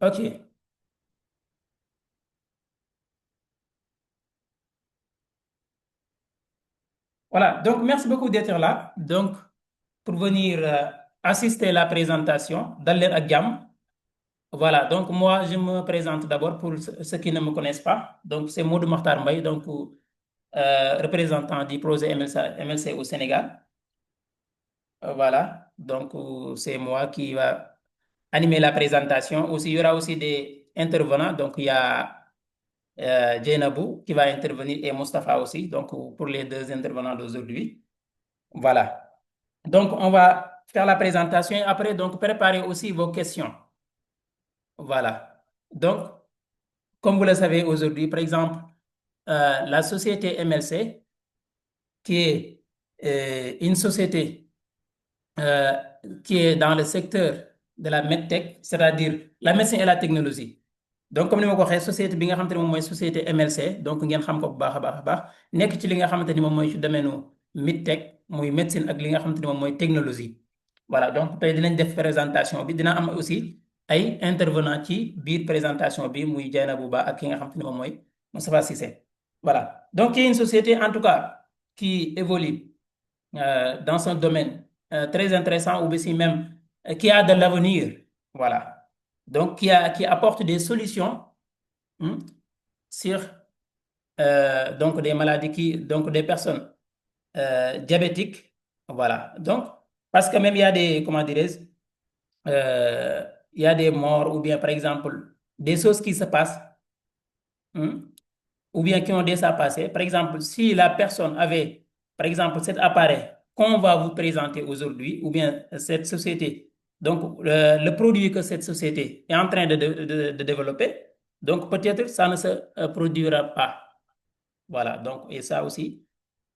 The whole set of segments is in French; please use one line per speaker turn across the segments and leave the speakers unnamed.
OK. Voilà. Donc, merci beaucoup d'être là. Donc, pour venir assister à la présentation d'Aller Agam. Voilà. Donc, moi, je me présente d'abord pour ceux qui ne me connaissent pas. Donc, c'est Maudou Makhtar Mbaye, donc, représentant du projet MLC au Sénégal. Voilà. Donc, c'est moi qui va animer la présentation. Aussi, il y aura aussi des intervenants. Donc, il y a Djeynabou qui va intervenir et Mustapha aussi, donc pour les deux intervenants d'aujourd'hui. Voilà. Donc, on va faire la présentation et après, donc, préparez aussi vos questions. Voilà. Donc, comme vous le savez aujourd'hui, par exemple, la société MLC, qui est une société euh, qui est dans le secteur de la medtech, c'est-à-dire la médecine et la technologie. Donc comme ni ma ko waxee société bi nga xamante ne moom mooy société MLC donc ngeen xam ko bu baax a baax a baax nekk ci li nga xamante ni moom mooy ci domaine medtech muy médecine ak li nga xamante ni moom mooy technologie. Voilà donc tey dinañ def présentation bi dina am aussi ay intervenant ci biir présentation bi muy Dieynabou Ba ak ki nga xamante ni moom mooy Moustapha Cissé. Voilà donc il y a une société en tout cas qui évolue dans un domaine très intéressant ou aussi même qui a de l'avenir. Voilà. Donc, qui apporte des solutions hmm, sur donc des maladies donc des personnes diabétiques. Voilà. Donc, parce que même il y a des, comment dirais-je, il y a des morts ou bien par exemple des choses qui se passent hmm, ou bien qui ont déjà passé. Par exemple, si la personne avait, par exemple, cet appareil qu'on va vous présenter aujourd'hui, ou bien cette société, donc le produit que cette société est en train de développer, donc peut-être ça ne se produira pas. Voilà, donc, et ça aussi,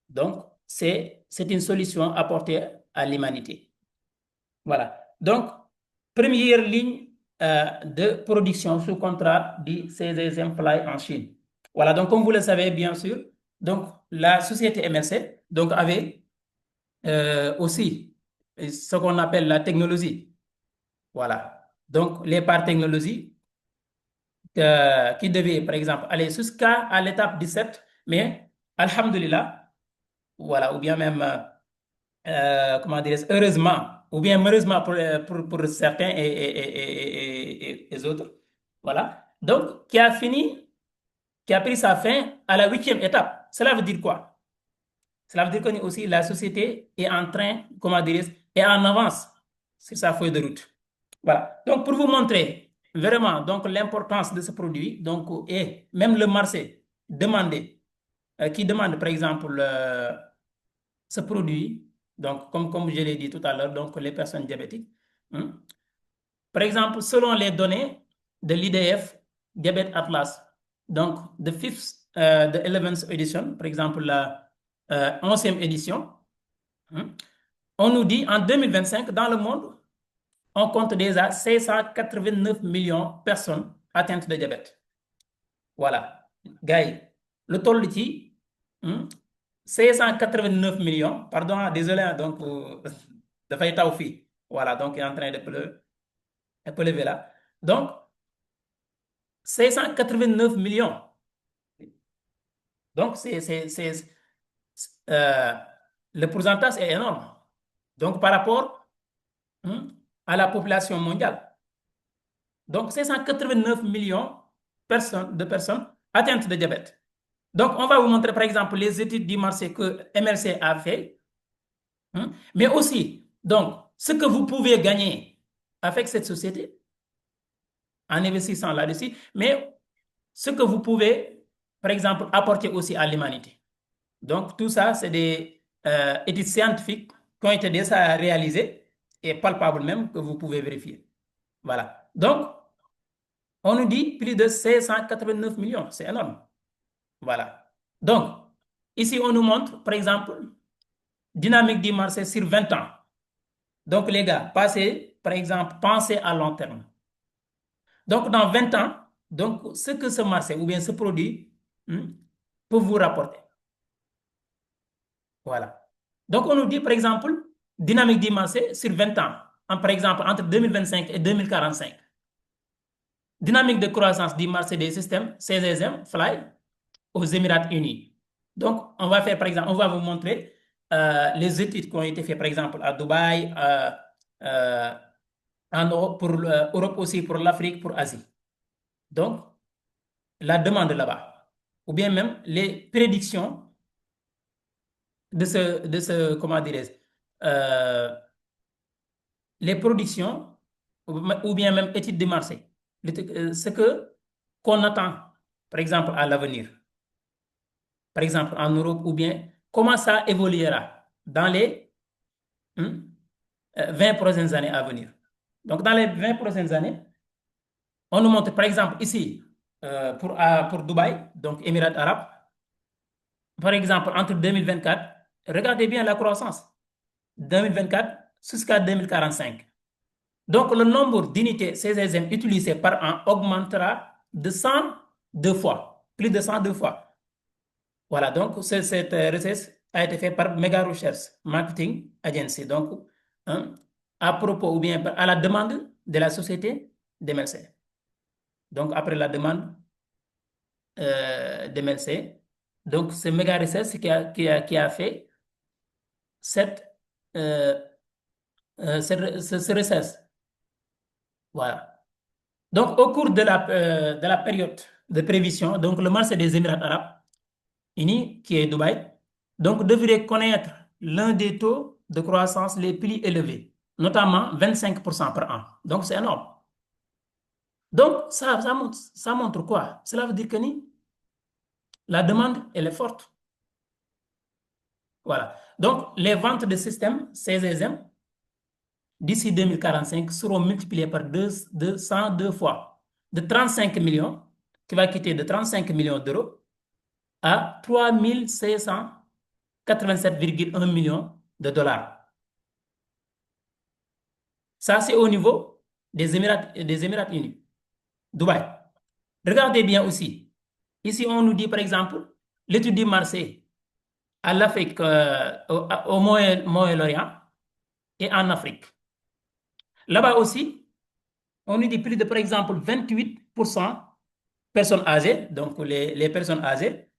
donc, c'est une solution apportée à l'humanité. Voilà. Donc, première ligne de production sous contrat du CZM Fly en Chine. Voilà, donc comme vous le savez bien sûr, donc la société MSC donc, avait aussi ce qu'on appelle la technologie. Voilà. Donc, les parts technologie qui devaient, par exemple, aller jusqu'à l'étape 17, mais, alhamdulillah, voilà, ou bien même comment dire, heureusement, ou bien malheureusement pour certains et les autres. Voilà. Donc, qui a pris sa fin à la huitième étape. Cela veut dire quoi? Cela veut dire que aussi la société est en train, comment dire, est en avance sur sa feuille de route. Voilà. Donc, pour vous montrer vraiment donc l'importance de ce produit, donc, et même le marché demandé, qui demande par exemple ce produit, donc comme je l'ai dit tout à l'heure, donc les personnes diabétiques. Hein. Par exemple, selon les données de l'IDF Diabète Atlas, donc the 11th edition, par exemple la 11e édition, hein, on nous dit en 2025, dans le monde, on compte déjà 689 millions de personnes atteintes de diabète. Voilà. Gars, le toll ci 589 millions, pardon, désolé, donc, dafay taw fii. Voilà, donc, il est en train de pleuver là. Donc, 589 millions. Donc, euh, le pourcentage est énorme. Donc, par rapport hein, à la population mondiale. Donc, 589 millions de personnes atteintes de diabète. Donc, on va vous montrer, par exemple, les études du marché que MLC a fait, hein, mais aussi, donc, ce que vous pouvez gagner avec cette société en investissant là-dessus, mais ce que vous pouvez, par exemple, apporter aussi à l'humanité. Donc, tout ça, c'est des études scientifiques qui ont été déjà réalisées et palpables même que vous pouvez vérifier. Voilà. Donc, on nous dit plus de 689 millions. C'est énorme. Voilà. Donc, ici, on nous montre, par exemple, dynamique du marché sur 20 ans. Donc, les gars, passez, par exemple, pensez à long terme. Donc, dans 20 ans, donc, ce que ce marché ou bien ce produit peut vous rapporter. Voilà. Donc, on nous dit, par exemple, dynamique du marché sur 20 ans, par exemple, entre 2025 et 2045. Dynamique de croissance du marché des systèmes, CSM, Fly, aux Émirats Unis. Donc, on va faire, par exemple, on va vous montrer les études qui ont été faites, par exemple, à Dubaï, euh, en Europe, pour l'Europe aussi, pour l'Afrique, pour l'Asie. Donc, la demande là-bas, ou bien même les prédictions comment dirais-je, les productions, ou bien même études de marché, ce que qu'on attend, par exemple, à l'avenir, par exemple en Europe, ou bien comment ça évoluera dans les 20 prochaines années à venir. Donc, dans les 20 prochaines années, on nous montre, par exemple, ici, pour Dubaï, donc Émirats arabes, par exemple, entre 2024, regardez bien la croissance, 2024 jusqu'à 2045. Donc, le nombre d'unités CSM utilisées par an augmentera de 102 fois, plus de 102 fois. Voilà, donc cette recherche a été faite par Mega Research Marketing Agency. Donc, hein, à propos ou bien à la demande de la société d'MLC. Donc, après la demande d'MLC, donc c'est Mega Research qui a fait cette, euh, ce recherche. Voilà. Donc, au cours de la période de prévision, donc le marché des Émirats arabes unis, qui est Dubaï, donc devrait connaître l'un des taux de croissance les plus élevés, notamment 25% par an. Donc, c'est énorme. Donc, ça montre quoi? Cela veut dire que la demande, elle est forte. Voilà. Donc, les ventes de systèmes CZM d'ici 2045 seront multipliées par 102 fois, de 35 millions, qui va quitter de 35 millions d'euros à 3587,1 millions de dollars. Ça, c'est au niveau des Émirats unis. Dubaï. Regardez bien aussi. Ici, on nous dit, par exemple, l'étude du marché à l'Afrique, au Moyen-Orient et en Afrique. Là-bas aussi, on nous dit plus de, par exemple, 28% personnes âgées, donc les personnes âgées.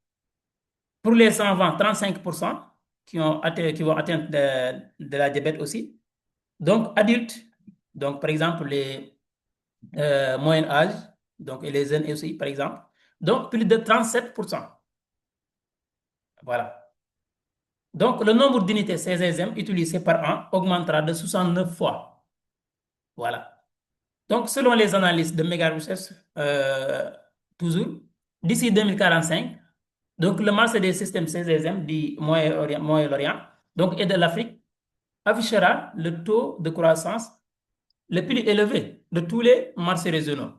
Pour les enfants, 35% qui vont atteindre de la diabète aussi. Donc, adultes, donc par exemple les moyen âge, donc et les jeunes aussi, par exemple. Donc, plus de 37%. Voilà. Donc, le nombre d'unités CSM utilisées par an augmentera de 69 fois. Voilà. Donc, selon les analyses de Mega Research, toujours, d'ici 2045, donc le marché des systèmes CSM du Moyen-Orient donc, et de l'Afrique affichera le taux de croissance le plus élevé de tous les marchés régionaux,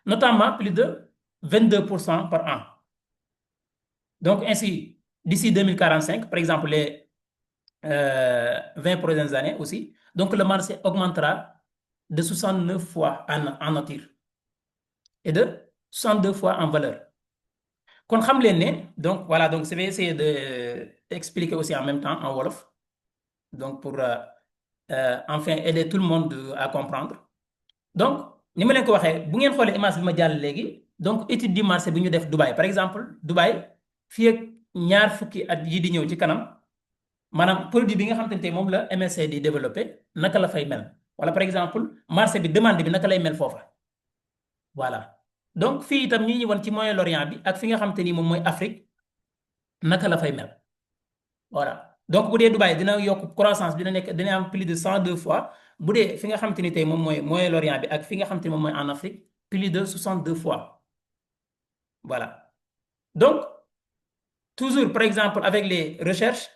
notamment plus de 22% par an. Donc, ainsi, d'ici 2045, par exemple, les 20 prochaines années aussi, donc le marché augmentera de 69 fois en nature et de 62 fois en valeur. Kon xam leen ne donc voilà, donc je vais essayer d'expliquer aussi en même temps en Wolof, donc pour enfin aider tout le monde à comprendre. Donc, ni ma leen ko waxee bu ngeen xoolee image bi ma jàll léegi, donc étude du marché bi ñu def Dubaï par exemple Dubaï fii ak ñaar fukki at yi di ñëw ci kanam maanaam produit bi nga xam te ne tey moom la MSC di développé naka la fay mel wala par exemple marché bi demande bi naka lay mel foofa voilà donc fii itam ñi ñu woon ci Moyen-Orient bi ak fi nga xam te ni moom mooy Afrique naka la fay mel voilà donc bu dee Dubaï dina yokk croissance bi dina am plus de 102 fois bu dee fi nga xam te ni tey moom mooy Moyen-Orient bi ak fi nga xam te ni moom mooy en Afrique plus de 62 fois voilà donc toujours par exemple avec les recherches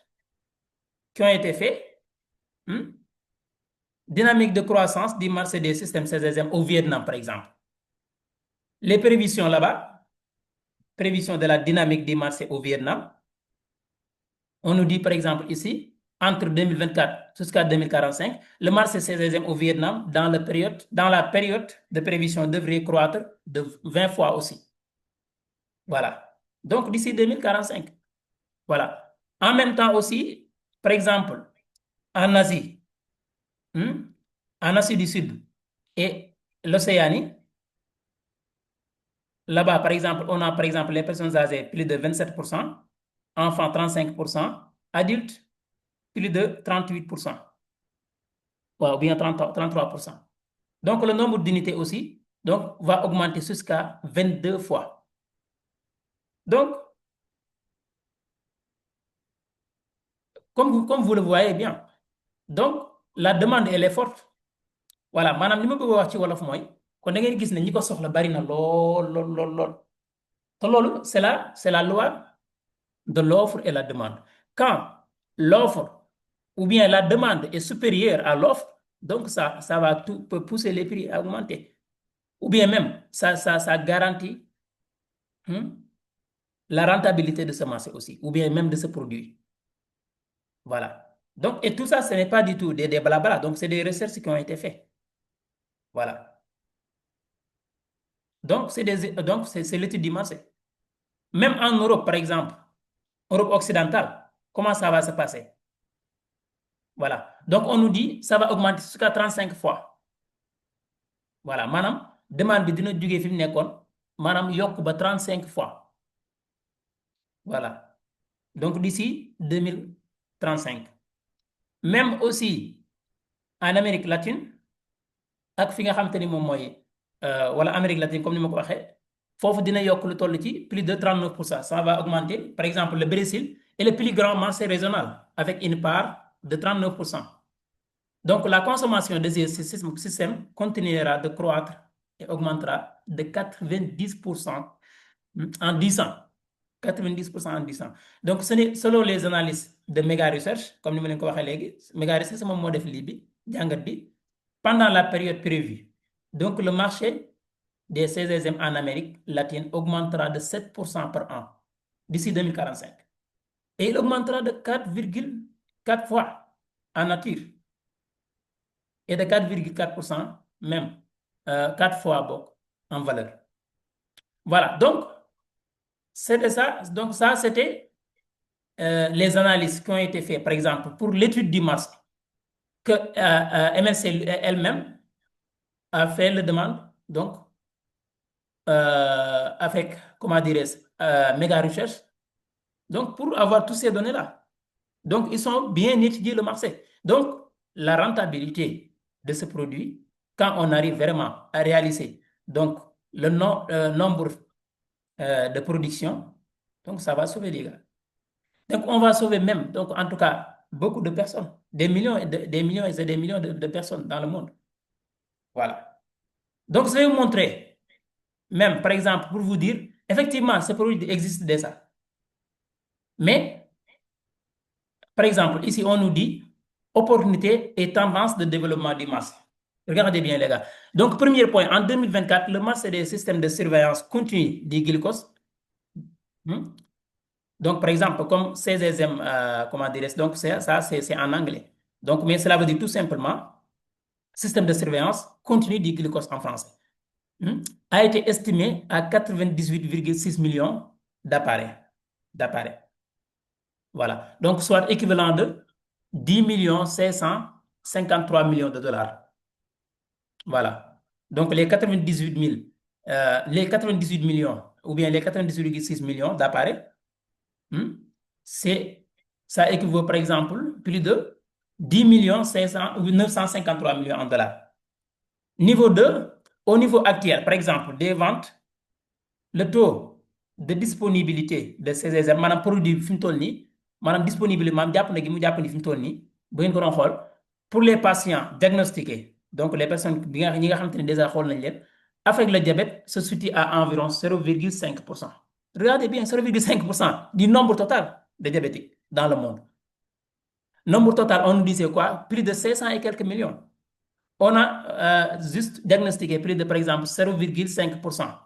qui ont été faites, dynamique de croissance du marché des systèmes CSM au Vietnam, par exemple. Les prévisions là-bas, prévision de la dynamique du marché au Vietnam, on nous dit par exemple ici, entre 2024 jusqu'à 2045, le marché CSM au Vietnam, dans la période de prévision, devrait croître de 20 fois aussi. Voilà. Donc d'ici 2045. Voilà. En même temps aussi, par exemple, en Asie, en Asie du Sud et l'Océanie, Là-bas, par exemple, on a par exemple les personnes âgées plus de 27%, enfants 35%, adultes plus de 38%, ou bien 33%. Donc, le nombre d'unités aussi donc, va augmenter jusqu'à 22 fois. Donc, comme vous le voyez bien, donc la demande, elle est forte. Voilà, maanaam li ma bëgg a wax ci wolof mooy kon da ngeen gis ne ñi ko soxla bari na lool lool lool lool te loolu c'est la loi de l'offre et la demande. Quand l'offre ou bien la demande est supérieure à l'offre, donc ça va peut pousser les prix à augmenter. Ou bien même, ça garantit hein, la rentabilité de ce marché aussi, ou bien même de ce produit. Voilà. Donc, et tout ça, ce n'est pas du tout des blabla. Donc, c'est des recherches qui ont été faites. Voilà. Donc, c'est l'étude du marché. Même en Europe, par exemple, Europe occidentale, comment ça va se passer? Voilà. Donc, on nous dit ça va augmenter jusqu'à 35 fois. Voilà. Madame, demande bi dina jógee fi mu nekkoon maanaam yokk ba 35 fois. Voilà. Donc, d'ici 2035. Même aussi en Amérique latine, ak fi nga xamante ni moom mooy wala Amérique latine comme ni ma ko waxee foofu dina yokk lu toll ci plus de 39%. Ça va augmenter. Par exemple, le Brésil est le plus grand marché régional avec une part de 39%. Donc, la consommation de ce système continuera de croître et augmentera de 90% en 10 ans. 90% en 10 ans. Donc, selon les analyses de Mega Research, comme nous l'avons dit, Mega Research, c'est mon mot de Philippe, pendant la période prévue. Donc, le marché des CZM en Amérique latine augmentera de 7% par an d'ici 2045. Et il augmentera de 4,4 fois en nature et de 4,4% même, 4 fois en valeur. Voilà, donc, c'était ça. Donc, ça, c'était les analyses qui ont été faites, par exemple, pour l'étude du marché, que MLC elle-même a fait la demande, donc, avec, comment dirais-je, Mega Research, donc, pour avoir toutes ces données-là. Donc, ils ont bien étudié le marché. Donc, la rentabilité de ce produit, quand on arrive vraiment à réaliser donc, le nombre de production, donc ça va sauver les gars. Donc, on va sauver même, donc en tout cas, beaucoup de personnes, des millions et des millions et des millions de personnes dans le monde. Voilà. Donc, je vais vous montrer, même par exemple, pour vous dire, effectivement, ce produit existe déjà. Mais, par exemple, ici, on nous dit opportunité et tendance de développement du marché. Regardez bien, les gars. Donc, premier point, en 2024, le marché des systèmes de surveillance continue du glucose. Donc, par exemple, comme CZM, comment dirais-je, donc ça, c'est en anglais. Donc, mais cela veut dire tout simplement système de surveillance continue du glucose en français, a été estimé à 98,6 millions d'appareils. Voilà. Donc, soit équivalent de 10 millions 553 millions de dollars. Voilà. Donc, les 98 millions, ou bien les 98,6 millions d'appareils, ça équivaut, par exemple, plus de 10 millions 500 ou 953 millions en dollars. Niveau 2, au niveau actuel, par exemple, des ventes, le taux de disponibilité de ces examens, maanaam produit fi mu toll nii maanaam disponible maanaam jàpp na gi mu jàpp ni fi mu toll nii bu ngeen ko doon xool pour les patients diagnostiqués donc les personnes ñi nga xamante ne déjà xool nañ leen avec le diabète se situe à environ 0,5%. Regardez bien, 0,5% du nombre total de diabétiques dans le monde. Nombre total, on nous disait quoi? Plus de 500 et quelques millions. On a juste diagnostiqué plus de, par exemple, 0,5%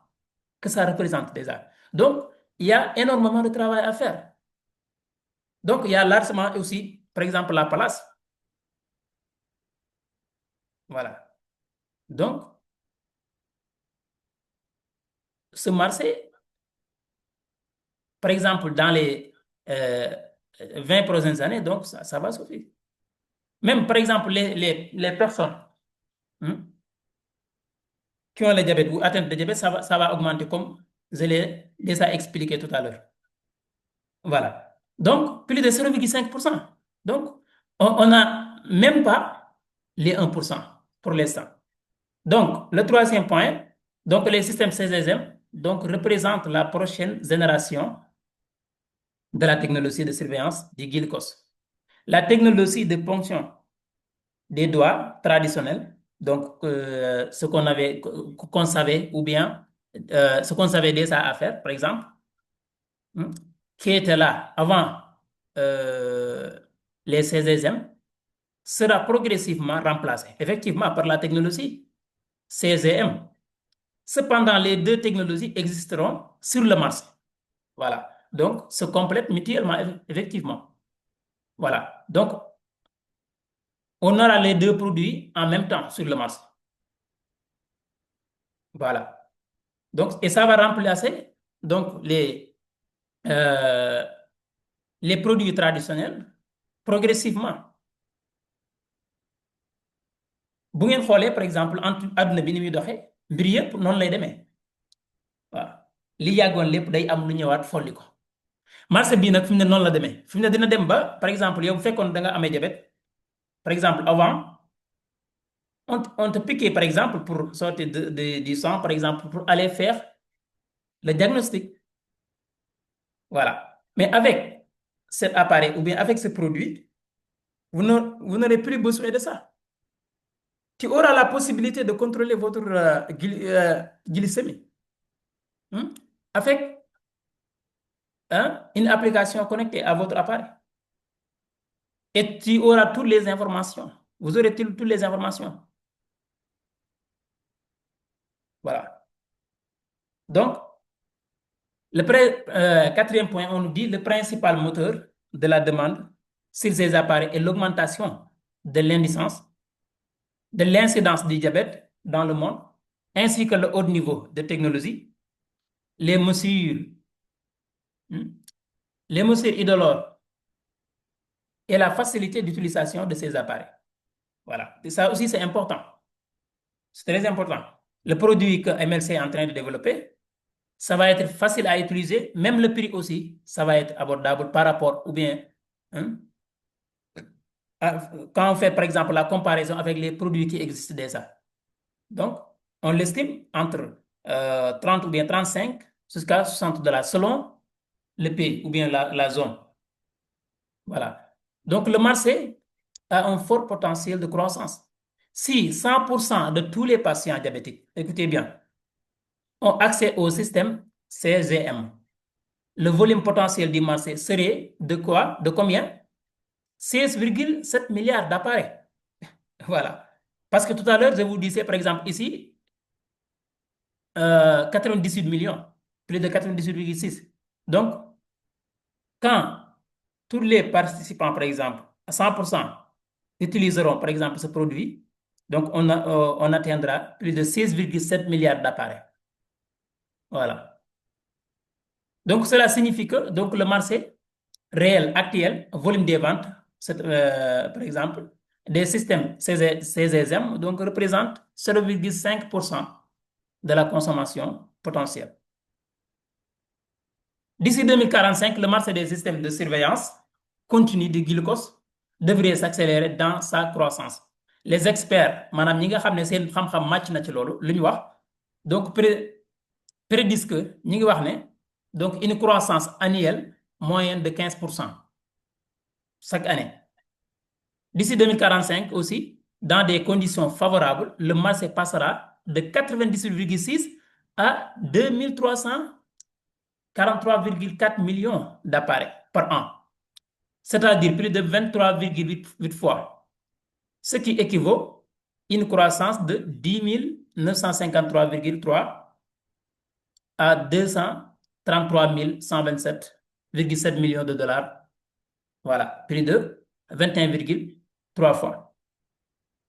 que ça représente déjà. Donc, il y a énormément de travail à faire. Donc, il y a largement aussi, par exemple, la place. Voilà. Donc, ce marché, par exemple, dans les 20 prochaines années, donc ça va suffire. Même, par exemple, les personnes qui ont le diabète ou atteintes de diabète, ça va augmenter comme Je l'ai déjà expliqué tout à l'heure. Voilà. Donc, plus de 0,5%. Donc, on n'a même pas les 1% pour l'instant. Donc, le troisième point, donc les systèmes CZM donc, représentent la prochaine génération de la technologie de surveillance du GILCOS. La technologie de ponction des doigts traditionnels, donc ce qu'on savait, ou bien ce qu'on savait déjà à faire, par exemple, hmm, qui était là avant euh, les CZM, sera progressivement remplacé, effectivement, par la technologie CZM. Cependant, les deux technologies existeront sur le marché. Voilà. Donc, se complètent mutuellement, effectivement. Voilà. Donc, on aura les deux produits en même temps sur le marché. Voilà. Donc, et ça va remplacer donc, euh, les produits traditionnels progressivement. Bu ngeen xoolee par exemple entre àdduna bi ni muy doxee mbir yëpp noonu lay demee waaw li yàggoon lépp day am lu ñëwaat folli ko marché bii nag fi mu ne noonu la demee fi mu ne dina dem ba par exemple yow bu fekkoon da nga amee jabet par exemple avant on te piquait par exemple pour sortir du sang par exemple pour aller faire le diagnostic voilà mais avec cet appareil ou bien avec ce produit vous n'aurez plus besoin de ça. Tu auras la possibilité de contrôler votre glycémie hmm, avec hein, une application connectée à votre appareil. Et tu auras toutes les informations. Vous aurez toutes les informations. Voilà. Donc, quatrième point, on nous dit le principal moteur de la demande sur ces appareils est l'augmentation de l'incidence du diabète dans le monde, ainsi que le haut niveau de technologie, les mesures, hmm, les mesures idolores et la facilité d'utilisation de ces appareils. Voilà. Et ça aussi, c'est important. C'est très important. Le produit que MLC est en train de développer, ça va être facile à utiliser. Même le prix aussi, ça va être abordable par rapport ou bien hein, quand on fait par exemple la comparaison avec les produits qui existent déjà. Donc, on l'estime entre 30 ou bien 35 jusqu'à 60 dollars selon le pays ou bien la zone. Voilà. Donc, le marché a un fort potentiel de croissance. Si 100% de tous les patients diabétiques, écoutez bien, ont accès au système CGM, le volume potentiel du marché serait de quoi? De combien? 16,7 milliards d'appareils. Voilà. Parce que tout à l'heure, je vous disais, par exemple, ici, 98 millions, plus de 98,6. Donc, quand tous les participants, par exemple, à 100%, utiliseront, par exemple, ce produit, donc on atteindra plus de 16,7 milliards d'appareils. Voilà. Donc, cela signifie que donc, le marché réel actuel, volume des ventes, par exemple, des systèmes CZM, donc représente 0,5% de la consommation potentielle. D'ici 2045, le marché des systèmes de surveillance continue de glucose devrait s'accélérer dans sa croissance. Les experts, madame ñi nga xam ne seen xam-xam màcc na ci loolu lu ñu wax donc prédisent que ñi ngi wax ne donc une croissance annuelle moyenne de 15% chaque année. D'ici 2045 aussi, dans des conditions favorables, le marché passera de 98,6 à 2343,4 millions d'appareils par an, c'est-à-dire plus de 23,8 fois, ce qui équivaut à une croissance de 10 953,3 à 233 127,7 millions de dollars. Voilà, plus de 21,3 fois.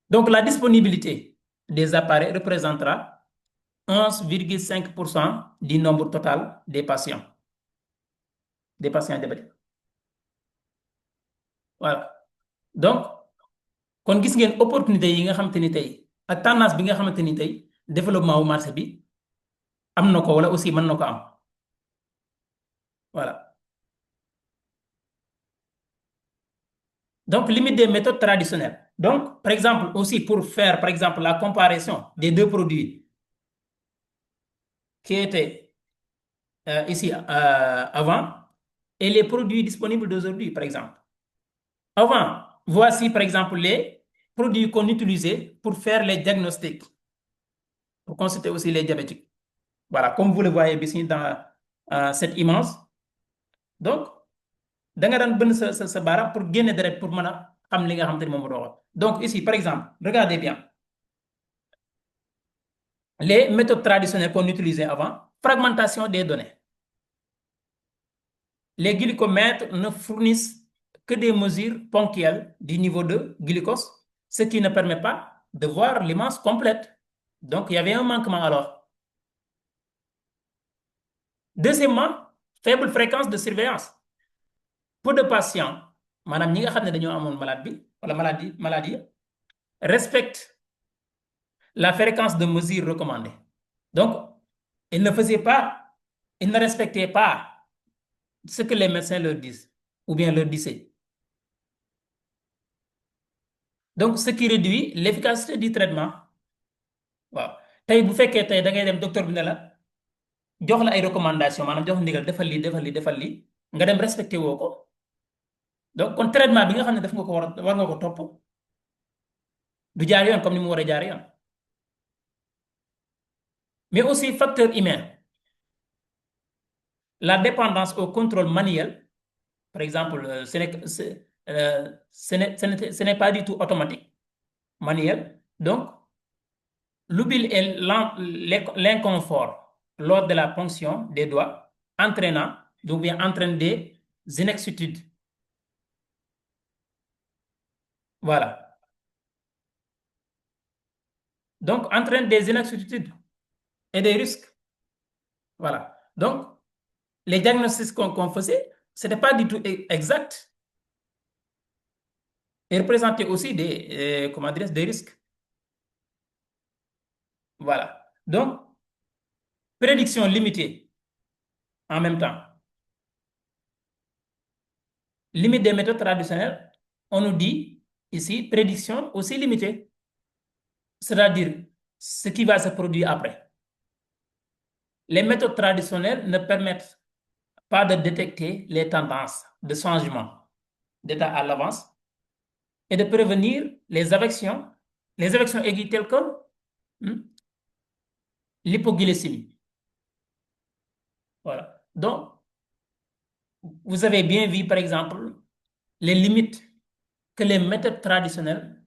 Donc, la disponibilité des appareils représentera 11,5% du nombre total des patients diabétiques. Voilà. Donc, kon gis ngeen opportunité yi nga xamante ni tey ak tendance bi nga xamante ni tey développement wu marché bi am na ko wala aussi mën na ko am Voilà. Donc, limite des méthodes traditionnelles. Donc, par exemple, aussi pour faire, par exemple, la comparaison des deux produits qui étaient ici avant et les produits disponibles d'aujourd'hui, par exemple. Avant, voici, par exemple, les produits qu'on utilisait pour faire les diagnostics, pour consulter aussi les diabétiques. Voilà, comme vous le voyez ici dans cette image. Donc, da nga daan bënn sa baaraam pour génne deret pour mën a xam li nga xamante ni moom moo doon. Donc, ici, par exemple, regardez bien. Les méthodes traditionnelles qu'on utilisait avant, fragmentation des données. Les glycomètres ne fournissent que des mesures ponctuelles du niveau de glucose, ce qui ne permet pas de voir l'image complète. Donc, il y avait un manquement alors. Deuxièmement, faible fréquence de surveillance. Peu de patients, maanaam ñi nga xam ne dañoo amoon malade bi wala maladie respectent la fréquence de mesure recommandée. Donc, ils ne faisaient pas, ils ne respectaient pas ce que les médecins leur disent ou bien leur disaient. Donc, ce qui réduit l'efficacité du traitement. waaw tey bu fekkee tey da ngay dem docteur bi ne la jox la ay recommandation maanaam jox ndigal defal lii defal lii defal lii nga dem respecté woo ko donc kon traitement bi nga xam ne daf nga ko war nga ko topp du jaar yoon comme ni mu war a jaar yoon mais aussi facteur humain la dépendance au contrôle manuel par exemple ce n'est pas du tout automatique manuel donc l'oubli et l'inconfort lors de la ponction des doigts entraînant ou bien entraîne des inexactitudes. Voilà. Donc, entraîne des inexactitudes et des risques. Voilà. Donc, les diagnostics qu'on faisait, ce n'était pas du tout exact et représentaient aussi des, comment dire, des risques. Voilà. Donc, prédiction limitée en même temps. Limite des méthodes traditionnelles, on nous dit ici prédiction aussi limitée, c'est-à-dire ce qui va se produire après. Les méthodes traditionnelles ne permettent pas de détecter les tendances de changement d'état à l'avance et de prévenir les affections aiguës telles que l'hypoglycémie. Voilà. Donc, vous avez bien vu, par exemple, les limites que les méthodes traditionnelles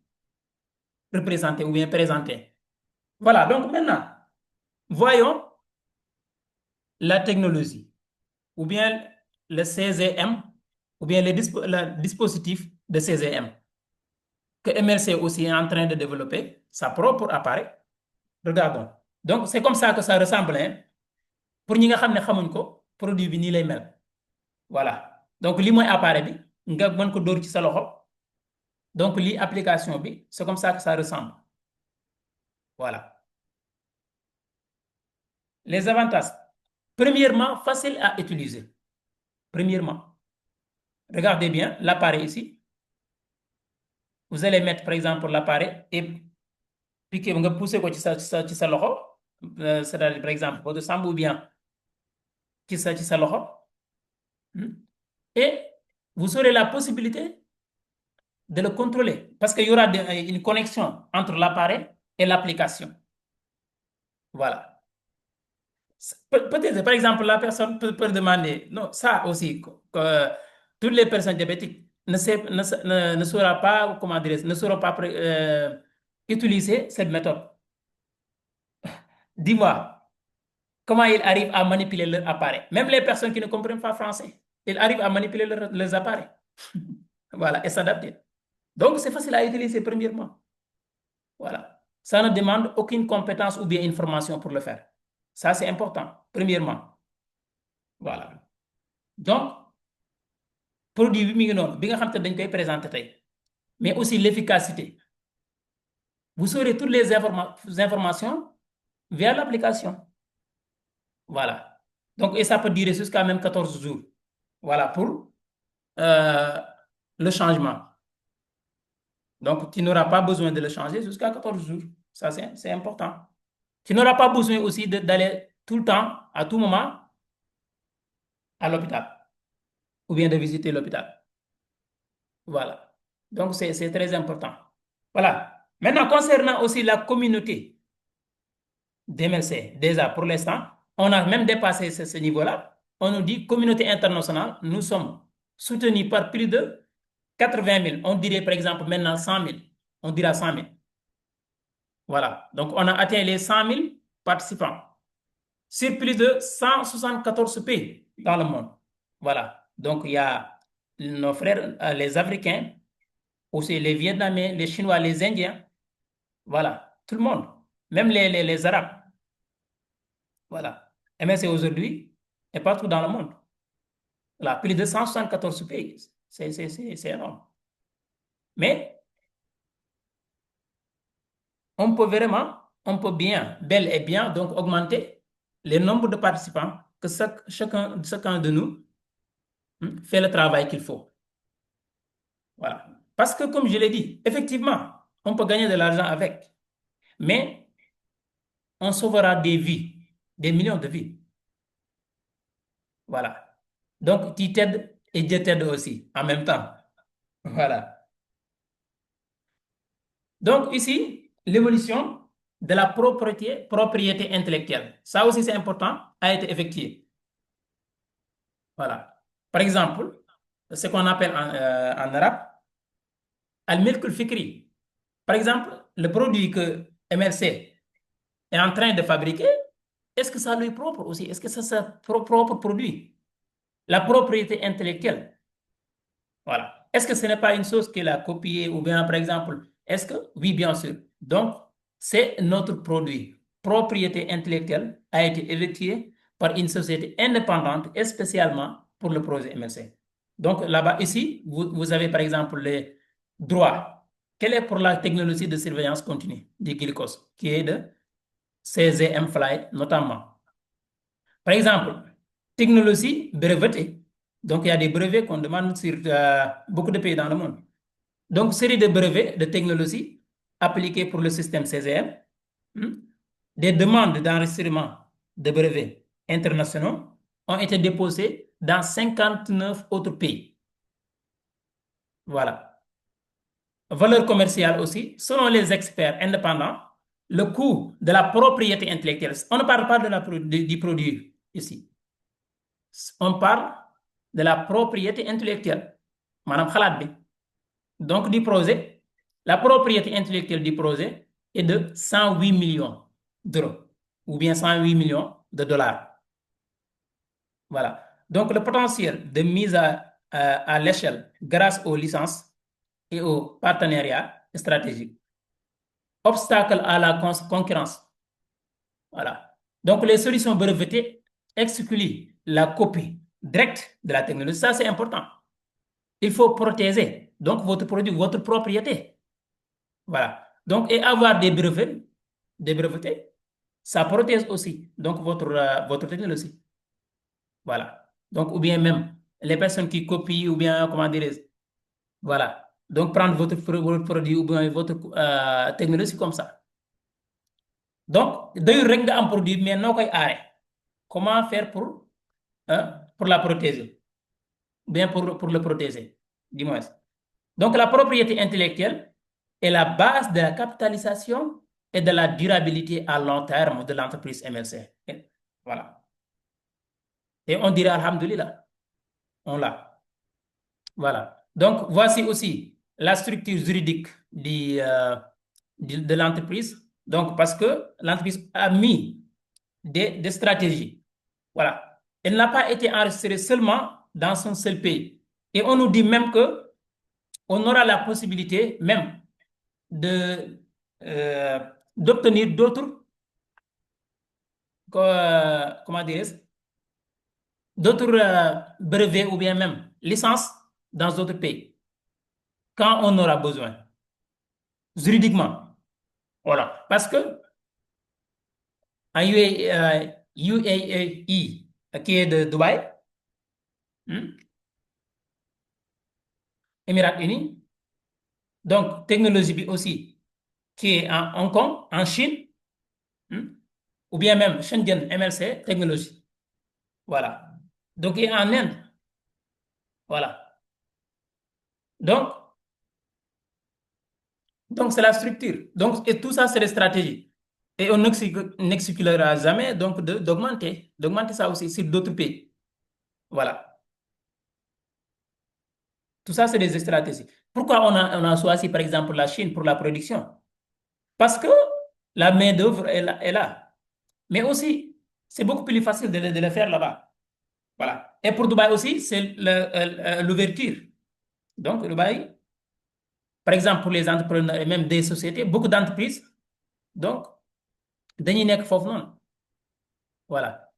représentaient ou bien présentaient. Voilà. Donc, maintenant, voyons la technologie ou bien le CGM ou bien le dispositif de CGM que MLC aussi est en train de développer sa propre appareil. Regardons. Donc, c'est comme ça que ça ressemble. Hein? Pour ñi nga xam ne xamuñ ko produit bi nii lay mel. Voilà. Donc, lii mooy appareil bi nga mën ko dóor ci sa loxo. Donc, lii application bi c'est comme ça que ça ressemble. Voilà. Les avantages. Premièrement, facile à utiliser. Premièrement. Regardez bien l'appareil ici. Vous allez mettre, par exemple, l'appareil et piquer, vous pousser ko ci sa loxo. C'est-à-dire, par exemple, votre sambu ou bien ci sa loxo. Et vous aurez la possibilité de le contrôler parce qu'il y aura une connexion entre l'appareil et l'application. Voilà. Peut-être, par exemple, la personne peut demander, non, ça aussi, toutes les personnes diabétiques ne sauront pas, comment dire, ne sauront pas utiliser cette méthode. Dis-moi, comment ils arrivent à manipuler leur appareil? Même les personnes qui ne comprennent pas français, ils arrivent à manipuler leurs appareils. Voilà, et s'adapter. Donc, c'est facile à utiliser premièrement. Voilà. Ça ne demande aucune compétence ou bien une formation pour le faire. Ça, c'est important, premièrement. Voilà. Donc, produit bi mi ngi noonu bi nga xam te dañ koy présenter tey mais aussi l'efficacité. Vous aurez toutes les informations via l'application. Voilà. Donc, et ça peut durer jusqu'à même 14 jours. Voilà, pour euh, le changement. Donc, tu n'auras pas besoin de le changer jusqu'à 14 jours. Ça, c'est important. Tu n'auras pas besoin aussi d'aller tout le temps, à tout moment, à l'hôpital ou bien de visiter l'hôpital. Voilà. Donc, c'est très important. Voilà. Maintenant, concernant aussi la communauté d'MLC, déjà pour l'instant, on a même dépassé ce niveau-là. On nous dit communauté internationale, nous sommes soutenus par plus de 80 000. On dirait par exemple maintenant 100 000. On dira 100 000. Voilà. Donc, on a atteint les 100 000 participants sur plus de 174 pays dans le monde. Voilà. Donc, il y a nos frères, les Africains, aussi les Vietnamiens, les Chinois, les Indiens. Voilà. Tout le monde. Même les Arabes. Voilà. MSC aujourd'hui est partout dans le monde. Voilà. Plus de 174 pays. C'est énorme. Mais on peut bien, bel et bien, donc augmenter le nombre de participants que chacun de nous fait le travail qu'il faut. Voilà. Parce que, comme je l'ai dit, effectivement, on peut gagner de l'argent avec, mais on sauvera des vies, des millions de vies. Voilà. Donc, tu t'aides et Dieu t'aide aussi en même temps. Voilà. Donc, ici, l'évolution de la propriété intellectuelle. Ça aussi, c'est important, a été effectué. Voilà. Par exemple, ce qu'on appelle en arabe, al-milk al-fikri. Par exemple, le produit que MLC est en train de fabriquer, est-ce que ça lui est propre aussi? Est-ce que c'est sa propre produit? La propriété intellectuelle. Voilà. Est-ce que ce n'est pas une chose qu'il a copiée ou bien, par exemple, est-ce que, oui, bien sûr. Donc, c'est notre produit. Propriété intellectuelle a été effectuée par une société indépendante et spécialement pour le projet MLC. Donc, là-bas, ici, vous avez par exemple les droits. Quelle est pour la technologie de surveillance continue du glucose, qui est de CZM Fly notamment? Par exemple, technologie brevetée. Donc, il y a des brevets qu'on demande sur beaucoup de pays dans le monde. Donc, série de brevets de technologie appliqués pour le système CZM. hmm, Des demandes d'enregistrement de brevets internationaux ont été déposées dans 59 autres pays. Voilà. Valeur commerciale aussi, selon les experts indépendants, le coût de la propriété intellectuelle, on ne parle pas du produit ici, on parle de la propriété intellectuelle. Madame xalaat bi. Donc, du projet, la propriété intellectuelle du projet est de 108 millions d'euros ou bien 108 millions de dollars. Voilà. Donc, le potentiel de mise à l'échelle grâce aux licences et aux partenariats stratégiques. Obstacle à la concurrence. Voilà. Donc, les solutions brevetées excluent la copie directe de la technologie. Ça, c'est important. Il faut protéger donc votre produit, votre propriété. Voilà. Donc, et avoir des brevets, des brevetés, ça protège aussi donc votre technologie. Voilà. Donc, ou bien même les personnes qui copient, ou bien, comment dire, voilà. Donc, prendre votre produit ou bien votre technologie comme ça. Donc, d'ailleurs, rek nga am produit, mais noo koy aare. Comment faire pour la protéger? Bien pour le protéger, du moins. Donc, la propriété intellectuelle est la base de la capitalisation et de la durabilité à long terme de l'entreprise MLC. Voilà. Et on dirait Alhamdulillah, on l'a. Voilà. Donc, voici aussi la structure juridique de l'entreprise. Donc, parce que l'entreprise a mis des stratégies. Voilà. Elle n'a pas été enregistrée seulement dans son seul pays. Et on nous dit même que on aura la possibilité même de euh, d'obtenir d'autres comment dire d'autres brevets ou bien même licences dans d'autres pays quand on aura besoin juridiquement. Voilà. Parce que en UAE, qui est de Dubaï, Émirats Unis. Donc, technologie bi aussi, qui est en Hong Kong, en Chine, hmm, ou bien même Shenzhen MLC, technologie. Voilà. Donc, et en Inde. Voilà. Donc, c'est la structure. Donc, et tout ça, c'est des stratégies. Et on n'exclura jamais donc d'augmenter ça aussi sur d'autres pays. Voilà. Tout ça, c'est des stratégies. Pourquoi on a choisi, par exemple, la Chine pour la production? Parce que la main-d'œuvre est là. Mais aussi, c'est beaucoup plus facile de le faire là-bas. Voilà. Et pour Dubaï aussi, c'est l'ouverture. Donc, Dubaï, par exemple, pour les entrepreneurs et même des sociétés, beaucoup d'entreprises, donc, dañuy nekk foofu noonu. Voilà.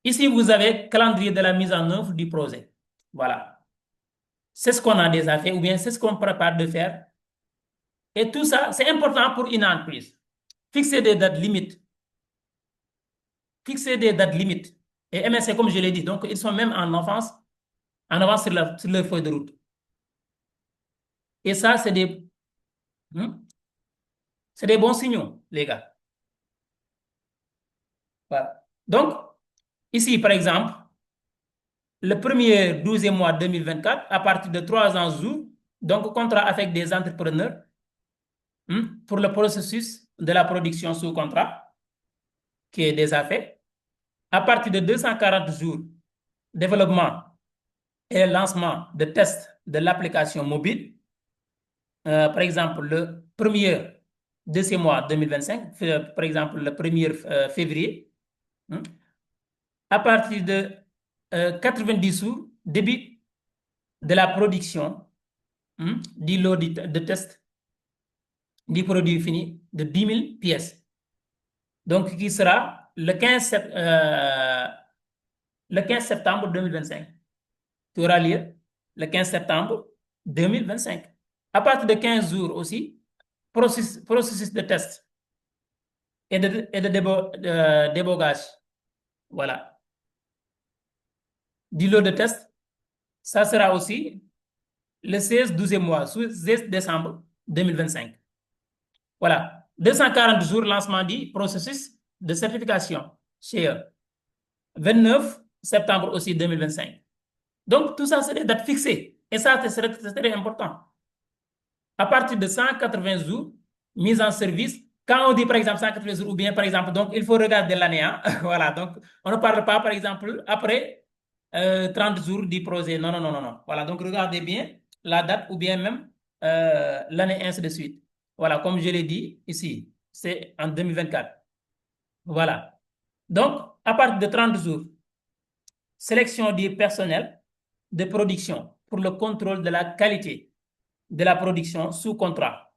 Ici, vous avez calendrier de la mise en œuvre du projet. Voilà. C'est ce qu'on a déjà fait ou bien c'est ce qu'on prépare de faire. Et tout ça, c'est important pour une entreprise. Fixer des dates limites. Fixer des dates limites. Et MSC, comme je l'ai dit, donc ils sont même en avance sur leur feuille de route. Et ça, hmm, c'est des bons signaux, les gars. Voilà. Donc, ici, par exemple, le premier 12e mois 2024, à partir de 3 ans jour, donc contrat avec des entrepreneurs pour le processus de la production sous contrat, qui est déjà fait. À partir de 240 jours, développement et lancement de tests de l'application mobile. Par exemple, le premier de ces mois 2025, par exemple le 1er février, hein. À partir de 90 jours, début de la production du lot de test du produit fini de 10 000 pièces. Donc, qui sera le 15 septembre 2025. Qui aura lieu le 15 septembre 2025. À partir de 15 jours aussi, processus de test et de débogage. Voilà. Du lot de test, ça sera aussi le 16-12e mois, 16 décembre 2025. Voilà. 240 jours lancement du processus de certification chez eux. 29 septembre aussi 2025. Donc, tout ça, c'est des dates fixées. Et ça, c'est très important. À partir de 180 jours, mise en service. Quand on dit par exemple 180 jours ou bien par exemple, donc il faut regarder l'année. Hein? Voilà, donc on ne parle pas par exemple après 30 jours du projet. Non, non, non, non, non. Voilà, donc regardez bien la date ou bien même l'année, ainsi de suite. Voilà, comme je l'ai dit ici, c'est en 2024. Voilà. Donc, à partir de 30 jours, sélection du personnel de production pour le contrôle de la qualité de la production sous contrat.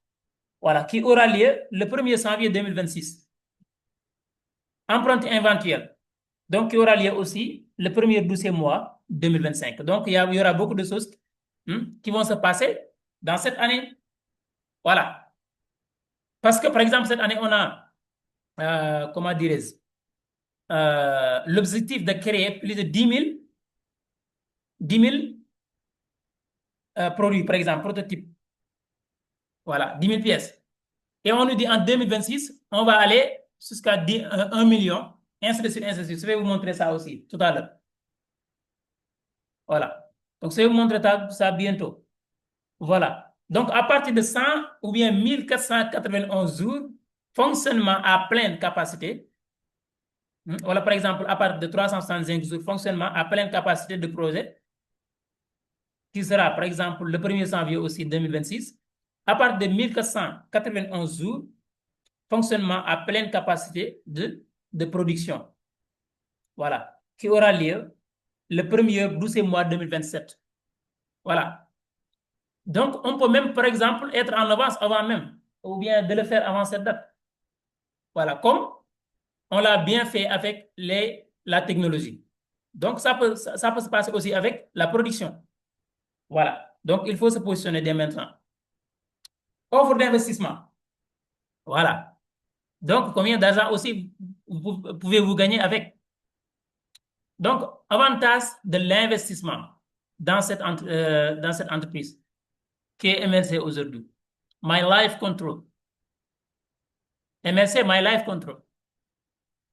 Voilà, qui aura lieu le 1er janvier 2026. Empreinte inventuelle, donc qui aura lieu aussi le premier 12e mois 2025. Donc, il y aura beaucoup de choses qui vont se passer dans cette année. Voilà. Parce que, par exemple, cette année, on a, comment dirais-je, l'objectif de créer plus de 10 000 produits, par exemple, prototypes. Voilà, 10 000 pièces. Et on nous dit en 2026, on va aller jusqu'à 1 million, ainsi de suite, ainsi de suite. Je vais vous montrer ça aussi tout à l'heure. Voilà. Donc, je vais vous montrer ça bientôt. Voilà. Donc, à partir de 100 ou bien 1491 jours, fonctionnement à pleine capacité. Voilà, par exemple, à partir de 365 jours, fonctionnement à pleine capacité de projet, qui sera, par exemple, le 1er janvier aussi 2026. À partir de 1491 jours, fonctionnement à pleine capacité de production. Voilà. Qui aura lieu le 1er 12e mois 2027. Voilà. Donc, on peut même, par exemple, être en avance avant même, ou bien de le faire avant cette date. Voilà. Comme on l'a bien fait avec la technologie. Donc, ça peut se passer aussi avec la production. Voilà. Donc, il faut se positionner dès maintenant. Offre d'investissement. Voilà. Donc, combien d'argent aussi pouvez-vous gagner avec? Donc, avantage de l'investissement. dans cette entreprise qui est MLC aujourd'hui. My Life Control. MLC, My Life Control.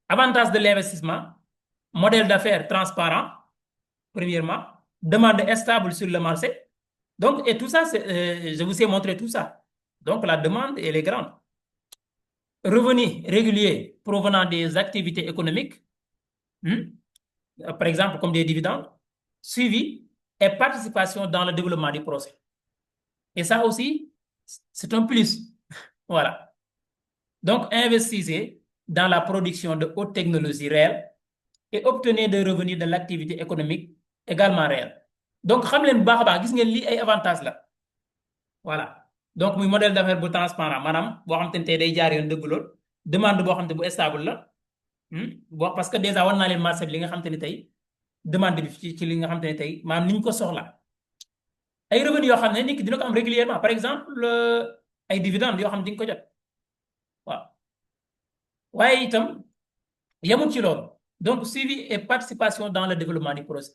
Avantage de l'investissement, modèle d'affaires transparent, premièrement, demande stable sur le marché. Donc, et tout ça, je vous ai montré tout ça. Donc, la demande, elle est grande. Revenus réguliers provenant des activités économiques, par exemple, comme des dividendes, suivi et participation dans le développement du projet. Et ça aussi, c'est un plus. Voilà. Donc, investissez dans la production de haute technologie réelle et obtenez des revenus de l'activité économique également réelle. Donc, xam leen bu baax a baax gis ngeen lii ay avantages la. Voilà. Donc, muy modèle d'affaires bu transparent maanaam boo xam te ne tey day jaar yoon dëgg lool demande boo xam te bu stable la. Bon, parce que déjà war naa leen marché bi li nga xam te ne tey demande bi ci li nga xam te ne tey maanaam ni ñu ko soxla ay revenus yoo xam ne nit ki dina ko am régulièrement par exemple ay dividendes yoo xam ne di nga ko jot waaw waaye itam yemul ci loolu donc suivi et participation dans le développement du projet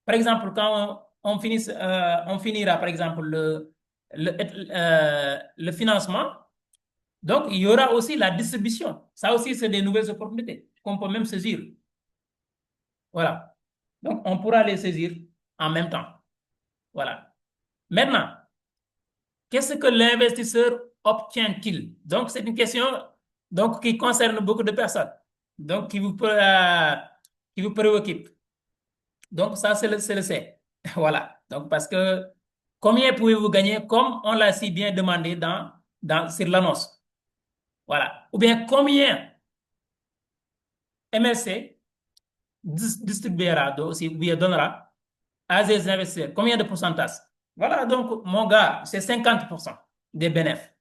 par exemple quand on finira par exemple le financement donc il y aura aussi la distribution ça aussi c'est des nouvelles opportunités qu'on peut même saisir voilà donc on pourra les saisir en même temps voilà maintenant qu'est-ce que l'investisseur obtient-il? Donc, c'est une question donc, qui concerne beaucoup de personnes, donc qui vous préoccupe. Donc, ça, c'est le C. Voilà. Donc, parce que combien pouvez-vous gagner comme on l'a si bien demandé sur l'annonce? Voilà. Ou bien combien MLC distribuera aussi, ou bien donnera à des investisseurs? Combien de pourcentage? Voilà, donc, mon gars, c'est 50% des bénéfices.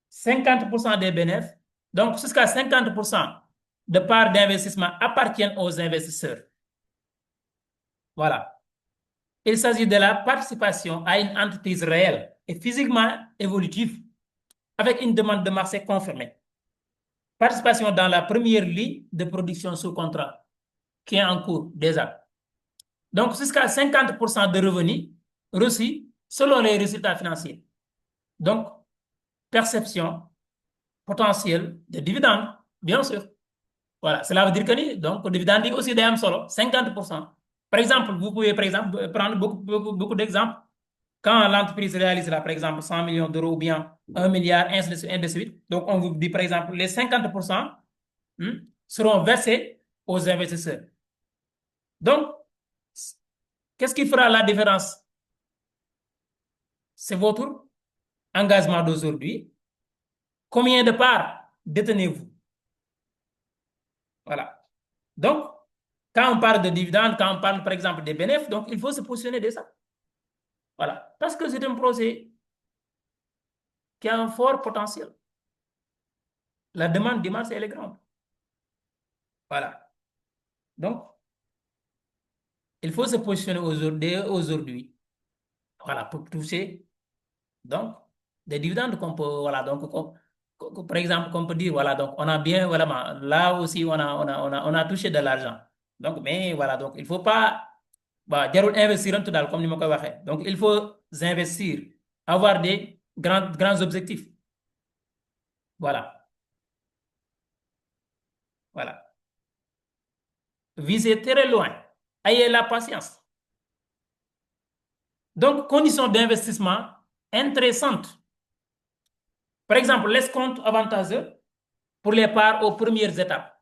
50% des bénéfices, donc jusqu'à 50% de parts d'investissement appartiennent aux investisseurs. Voilà. Il s'agit de la participation à une entreprise réelle et physiquement évolutive avec une demande de marché confirmée. Participation dans la première ligne de production sous contrat qui est en cours déjà. Donc, jusqu'à 50% de revenus reçus selon les résultats financiers. Donc, perception potentiel de dividendes, bien sûr. Voilà, cela veut dire que donc, le dividende aussi day am solo 50%. Par exemple, vous pouvez par exemple prendre beaucoup d'exemples. Quand l'entreprise réalisera par exemple 100 millions d'euros ou bien 1 milliard, ainsi de suite. Donc, on vous dit par exemple les 50% seront versés aux investisseurs. Donc, qu'est-ce qui fera la différence? C'est votre engagement d'aujourd'hui. Combien de parts détenez-vous? Voilà. Donc, quand on parle de dividendes, quand on parle par exemple des bénéfices, donc il faut se positionner de ça. Voilà. Parce que c'est un projet qui a un fort potentiel. La demande du marché, elle est grande. Voilà. Donc, il faut se positionner aujourd'hui. Voilà, pour toucher donc des dividendes qu'on peut, voilà, donc par exemple, qu'on peut dire, voilà, donc on a bien, voilà, là aussi on a touché de l'argent. Donc, mais voilà, donc il ne faut pas bah, jarul investir en tout daal comme ni ma koy waxee donc il faut investir avoir des grands objectifs voilà voilà viser très loin ayez la patience donc conditions d'investissement intéressantes par exemple l'escompte avantageux pour les parts aux premières étapes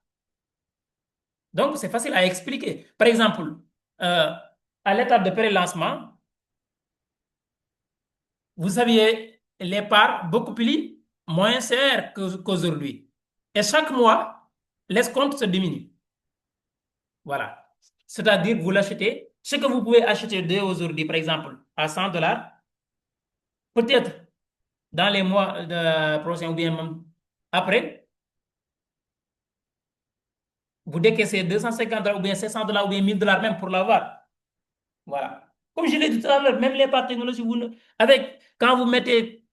donc c'est facile à expliquer par exemple à l'étape de pré-lancement vous aviez les parts beaucoup plus moins chères qu'aujourd'hui et chaque mois l'escompte se diminue. Voilà. C'est-à-dire, vous l'achetez, ce que vous pouvez acheter dès aujourd'hui, par exemple, à 100 $, peut-être dans les mois prochains ou bien même après, vous décaissez 250 $ ou bien 700 $ ou bien 1000 $ même pour l'avoir. Voilà. Comme je l'ai dit tout à l'heure, même les parts technologiques, quand vous mettez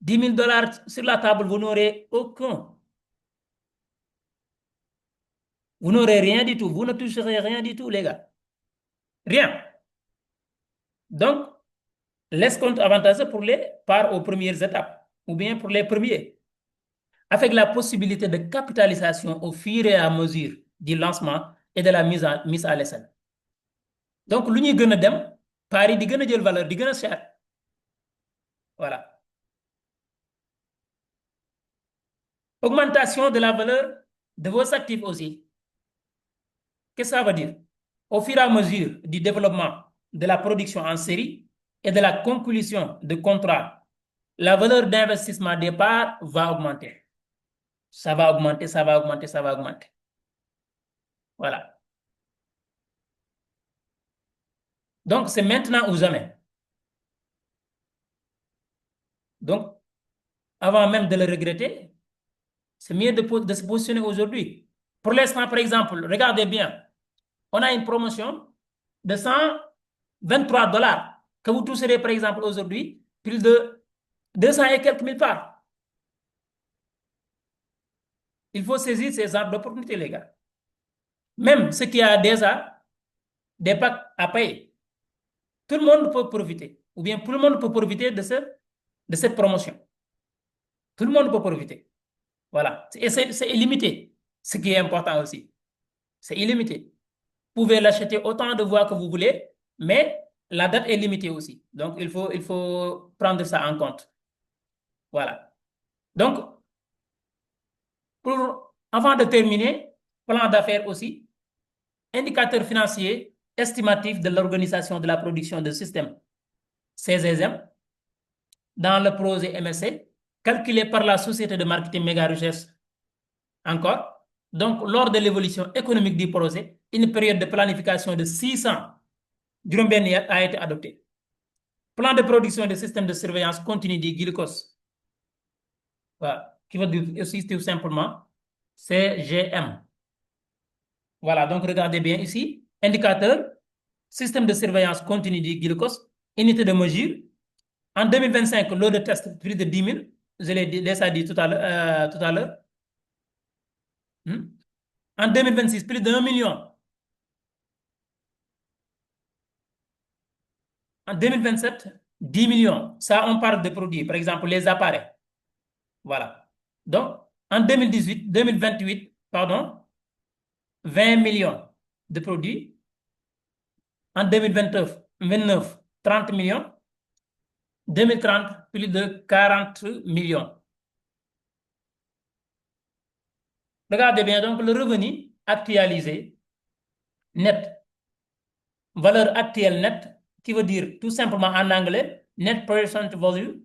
10 000 $ sur la table, vous n'aurez aucun. Vous n'aurez rien du tout. Vous ne toucherez rien du tout, les gars. Rien. Donc, l'escompte avantageux pour les parts aux premières étapes ou bien pour les premiers, avec la possibilité de capitalisation au fur et à mesure du lancement et de la mise à l'essai. Donc, lu ñuy gën a dem parts yi di gën a jël valeur di gën a cher. Voilà. Augmentation de la valeur de vos actifs aussi. Qu'est-ce que ça veut dire? Au fur et à mesure du développement de la production en série et de la conclusion de contrats, la valeur d'investissement des parts va augmenter. Ça va augmenter, ça va augmenter, ça va augmenter. Voilà. Donc, c'est maintenant ou jamais. Donc, avant même de le regretter, c'est mieux de se positionner aujourd'hui. Pour l'instant, par exemple, regardez bien, on a une promotion de 123 dollars que vous toucherez, par exemple, aujourd'hui, plus de 200 et quelques mille parts. Il faut saisir ces genres d'opportunités, les gars. Même ceux qui a déjà des packs à payer, tout le monde peut profiter. Ou bien tout le monde peut profiter de cette promotion. Tout le monde peut profiter. Voilà. Et c'est illimité, ce qui est important aussi. C'est illimité. Vous pouvez l'acheter autant de fois que vous voulez, mais la date est limitée aussi. Donc, il faut prendre ça en compte. Voilà. Donc, avant de terminer, plan d'affaires aussi, indicateur financier estimatif de l'organisation de la production de systèmes CZM dans le projet MSC, calculé par la société de marketing Méga Recherche encore. Donc, lors de l'évolution économique du projet, une période de planification de 600 a été adoptée. Plan de production de système de surveillance continue du glucose, voilà, qui veut dire aussi tout simplement CGM. Voilà, donc regardez bien ici, indicateur, système de surveillance continue du glucose, unité de mesure. En 2025, l'eau de test, plus de 10 000, je l'ai déjà dit tout à l'heure. En 2026, plus de 1 million. En 2027, 10 millions. Ça, on parle de produits, par exemple, les appareils. Voilà. Donc, en 2028, pardon, 20 millions de produits. En 2029, 30 millions. 2030, plus de 40 millions. Regardez bien, donc, le revenu actualisé, net, valeur actuelle nette, qui veut dire tout simplement en anglais, net present value,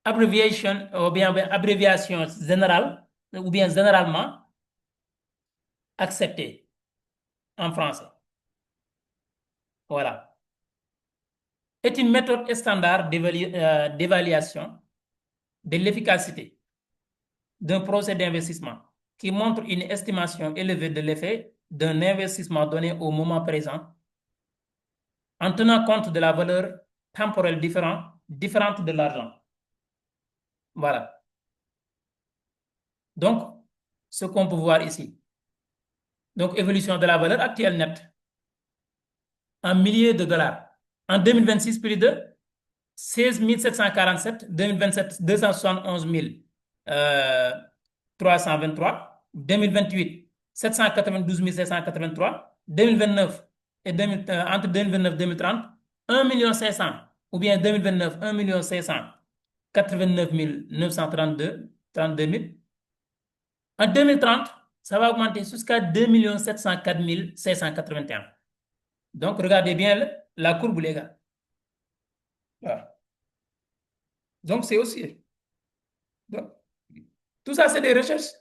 abbreviation, ou bien abréviation générale, ou bien généralement acceptée en français. Voilà. Est une méthode standard d'évaluation de l'efficacité d'un procès d'investissement qui montre une estimation élevée de l'effet d'un investissement donné au moment présent en tenant compte de la valeur temporelle différente de l'argent. Voilà. Donc, ce qu'on peut voir ici. Donc, évolution de la valeur actuelle nette en milliers de dollars. En 2026, plus de 16 747, 2027, 271 323, 2028, 792 583, 2029 et entre 2029 et 2030, 1 500 000 ou bien 2029, 1 589 932, 32 000. En 2030, ça va augmenter jusqu'à 2 704 581. Donc, regardez bien la courbe, les gars. Voilà. Donc, c'est aussi. Donc, tout ça, c'est des recherches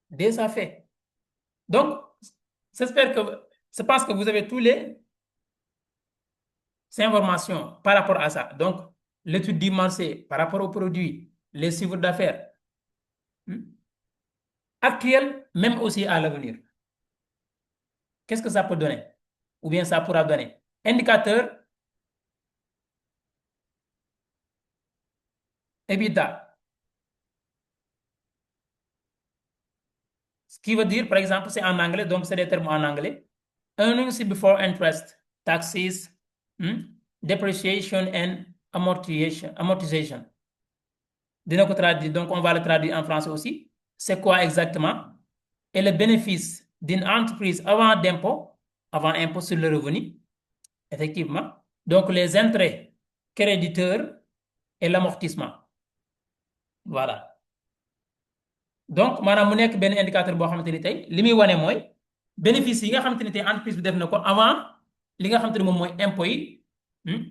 déjà faites. Donc, je pense que vous avez tous les informations par rapport à ça. Donc, l'étude du marché par rapport aux produits, les chiffres d'affaires actuels, même aussi à l'avenir. Qu'est-ce que ça peut donner? Ou bien ça pourra donner? Indicateur EBITDA. Ce qui veut dire, par exemple, c'est en anglais, donc c'est des termes en anglais. Earnings before interest, taxes, depreciation and amortization. Donc, on va le traduire en français aussi. C'est quoi exactement? Et le bénéfice d'une entreprise avant impôt sur le revenu, effectivement. Donc, les intérêts créditeurs et l'amortissement. Voilà. Donc, maanaam mu nekk benn indicateur boo xamante ni tey li muy wane mooy bénéfice yi nga xamante ni tey entreprise bi def na ko avant li nga xamante ni moom mooy impôt yi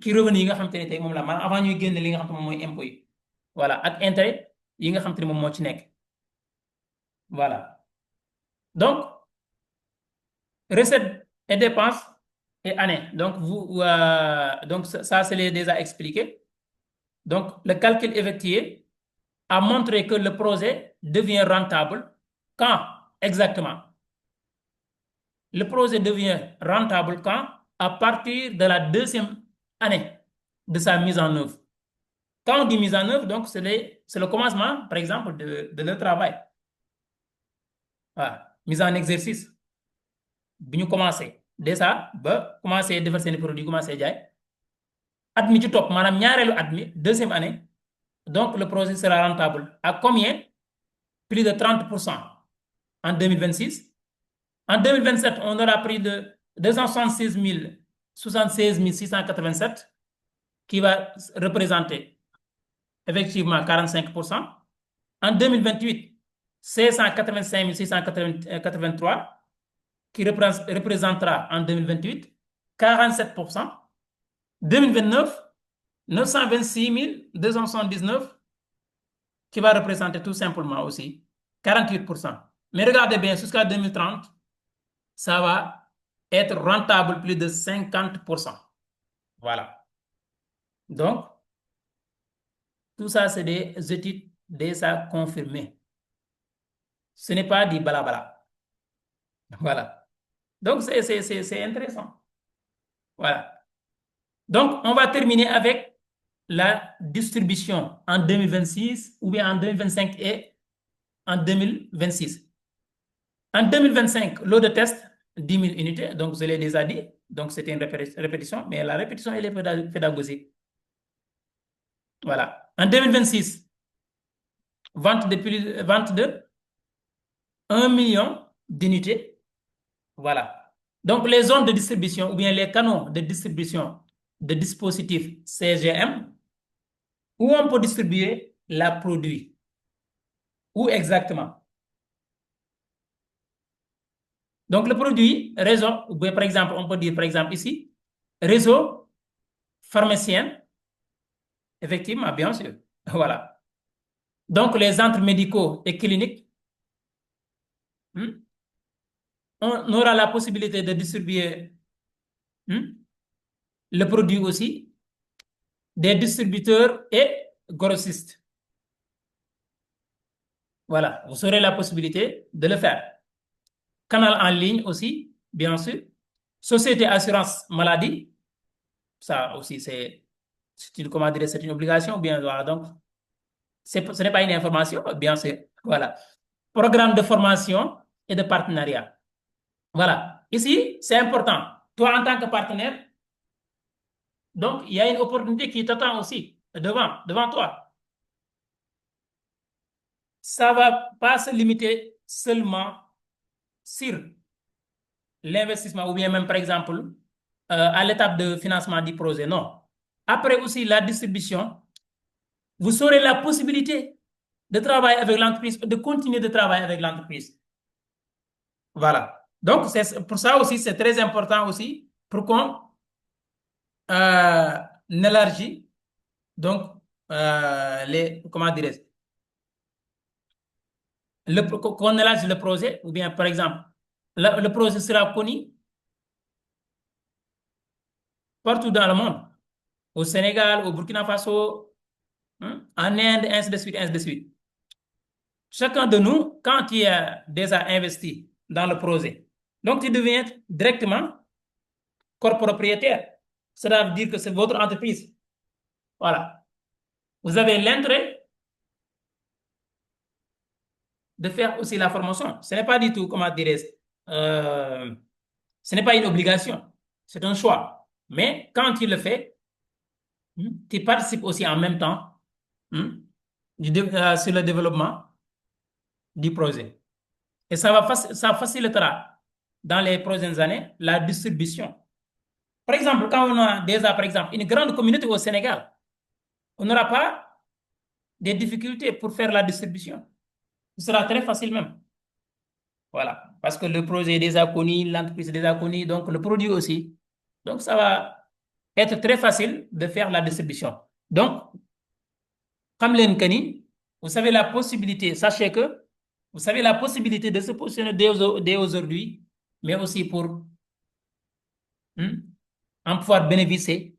ci revenu yi nga xamante ni tey moom la maanaam avant ñuy génne li nga xamante moom mooy impôt yi voilà ak intérêt yi nga xamante ni moom moo ci nekk voilà donc recettes et dépenses et année donc donc ça c'est déjà expliqué donc le calcul effectué a montré que le projet devient rentable quand exactement? Le projet devient rentable quand? À partir de la deuxième année de sa mise en œuvre. Quand on dit mise en œuvre, donc c'est le commencement, par exemple, de leur travail. Voilà. Mise en exercice. Bi ñu commencé déjà ba commencé defar seeni produit commencé jaay at mi ci topp maanaam ñaareelu at mi deuxième année donc le projet sera rentable à combien? Plus de 30% en 2026. En 2027, on aura pris de 276 687 qui va représenter effectivement 45%. En 2028, 585 683 qui représentera en 2028 47%. 2029, 926 279 qui va représenter tout simplement aussi 48%. Mais regardez bien, jusqu'à 2030, ça va être rentable plus de 50%. Voilà. Donc, tout ça, c'est des études déjà confirmées. Ce n'est pas du blabla. Voilà. Donc, c'est intéressant. Voilà. Donc, on va terminer avec la distribution en 2026 ou bien en 2025 et en 2026. En 2025, l'eau de test, 10 000 unités, donc je l'ai déjà dit, donc c'était une répétition, mais la répétition, elle est pédagogique. Voilà. En 2026, vente de 1 million d'unités. Voilà. Donc, les zones de distribution ou bien les canaux de distribution de dispositifs CGM, où on peut distribuer la produit. Où exactement? Donc, le produit, réseau, par exemple, on peut dire, par exemple, ici, réseau pharmacien, effectivement, bien sûr. Voilà. Donc, les centres médicaux et cliniques, on aura la possibilité de distribuer le produit aussi des distributeurs et grossistes. Voilà, vous aurez la possibilité de le faire. Canal en ligne aussi, bien sûr. Société assurance maladie, ça aussi c'est une obligation, bien voilà. Donc, ce n'est pas une information, bien sûr. Voilà. Programme de formation et de partenariat. Voilà. Ici, c'est important. Toi, en tant que partenaire, donc, il y a une opportunité qui t'attend aussi devant toi. Ça ne va pas se limiter seulement sur l'investissement ou bien même, par exemple, à l'étape de financement du projet. Non. Après aussi la distribution, vous aurez la possibilité de travailler avec l'entreprise, de continuer de travailler avec l'entreprise. Voilà. Donc, pour ça aussi, c'est très important aussi pour qu'on élargit donc comment dirais-je, qu'on élargit le projet, ou bien par exemple, le projet sera connu partout dans le monde, au Sénégal, au Burkina Faso, en Inde, ainsi de suite, ainsi de suite. Chacun de nous, quand il a déjà investi dans le projet, donc tu deviens directement copropriétaire. Cela veut dire que c'est votre entreprise. Voilà. Vous avez l'intérêt de faire aussi la formation. Ce n'est pas du tout, comment dirais-je, ce n'est pas une obligation, c'est un choix. Mais quand tu le fais, tu participes aussi en même temps sur le développement du projet. Et ça facilitera dans les prochaines années la distribution. Par exemple, quand on a déjà, par exemple, une grande communauté au Sénégal, on n'aura pas des difficultés pour faire la distribution. Ce sera très facile même. Voilà. Parce que le projet est déjà connu, l'entreprise est déjà connue, donc le produit aussi. Donc, ça va être très facile de faire la distribution. Donc, comme l'ENKANI, vous savez la possibilité, sachez que vous savez la possibilité de se positionner dès aujourd'hui, mais aussi pour en pouvoir bénéficier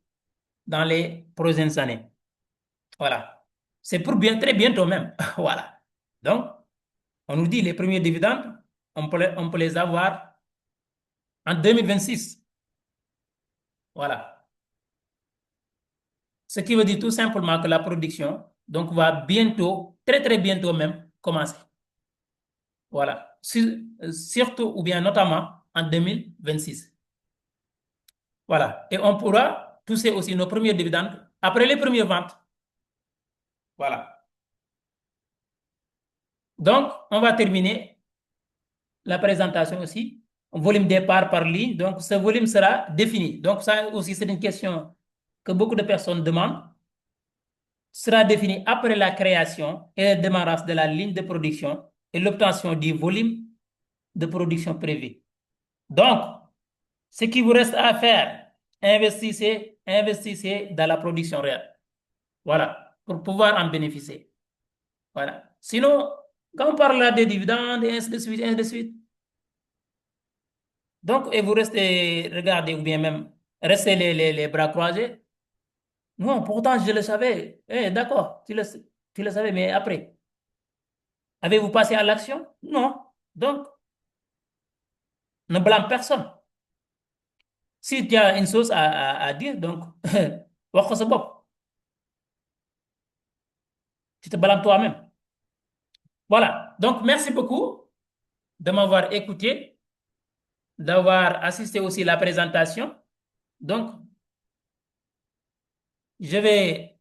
dans les prochaines années. Voilà. C'est pour bien, très bientôt même. Voilà. Donc, on nous dit les premiers dividendes, on peut les avoir en 2026. Voilà. Ce qui veut dire tout simplement que la production donc, va bientôt, très très bientôt même, commencer. Voilà. Surtout ou bien notamment en 2026. Voilà. Et on pourra toucher aussi nos premiers dividendes après les premières ventes. Voilà. Donc, on va terminer la présentation aussi. Volume départ par ligne. Donc, ce volume sera défini. Donc, ça aussi, c'est une question que beaucoup de personnes demandent. Sera défini après la création et le démarrage de la ligne de production et l'obtention du volume de production prévu. Donc, ce qui vous reste à faire, investissez dans la production réelle. Voilà, pour pouvoir en bénéficier. Voilà. Sinon, quand on parle là des dividendes, et ainsi de suite, ainsi de suite, donc, et vous restez, regardez, ou bien même, restez les bras croisés. Non, pourtant, je le savais. Eh, d'accord, tu le savais, mais après, avez-vous passé à l'action? Non. Donc, ne blâme personne. Si tu as une chose à dire, donc, wax ko sa bopp. Tu te blâmes toi-même. Voilà. Donc, merci beaucoup de m'avoir écouté, d'avoir assisté aussi à la présentation. Donc, je vais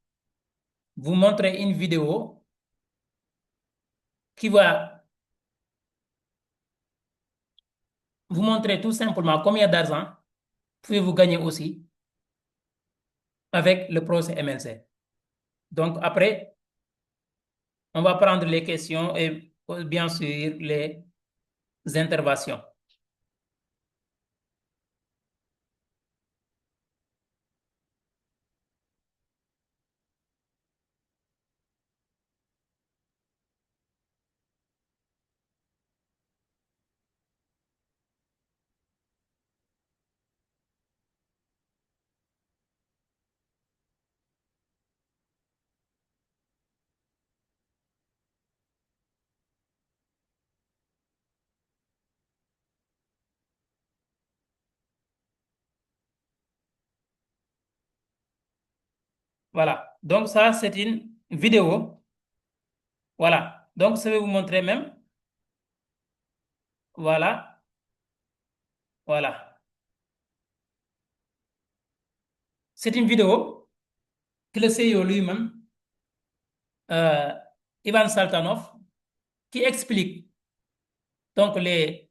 vous montrer une vidéo qui va vous montrer tout simplement combien d'argent pouvez-vous gagner aussi avec le projet MLC. Donc, après, on va prendre les questions et bien sûr les interventions. Voilà. Donc, ça, c'est une vidéo. Voilà. Donc, je vais vous montrer même. Voilà. Voilà. C'est une vidéo que le CEO lui-même, euh, Ivan Saltanov, qui explique donc les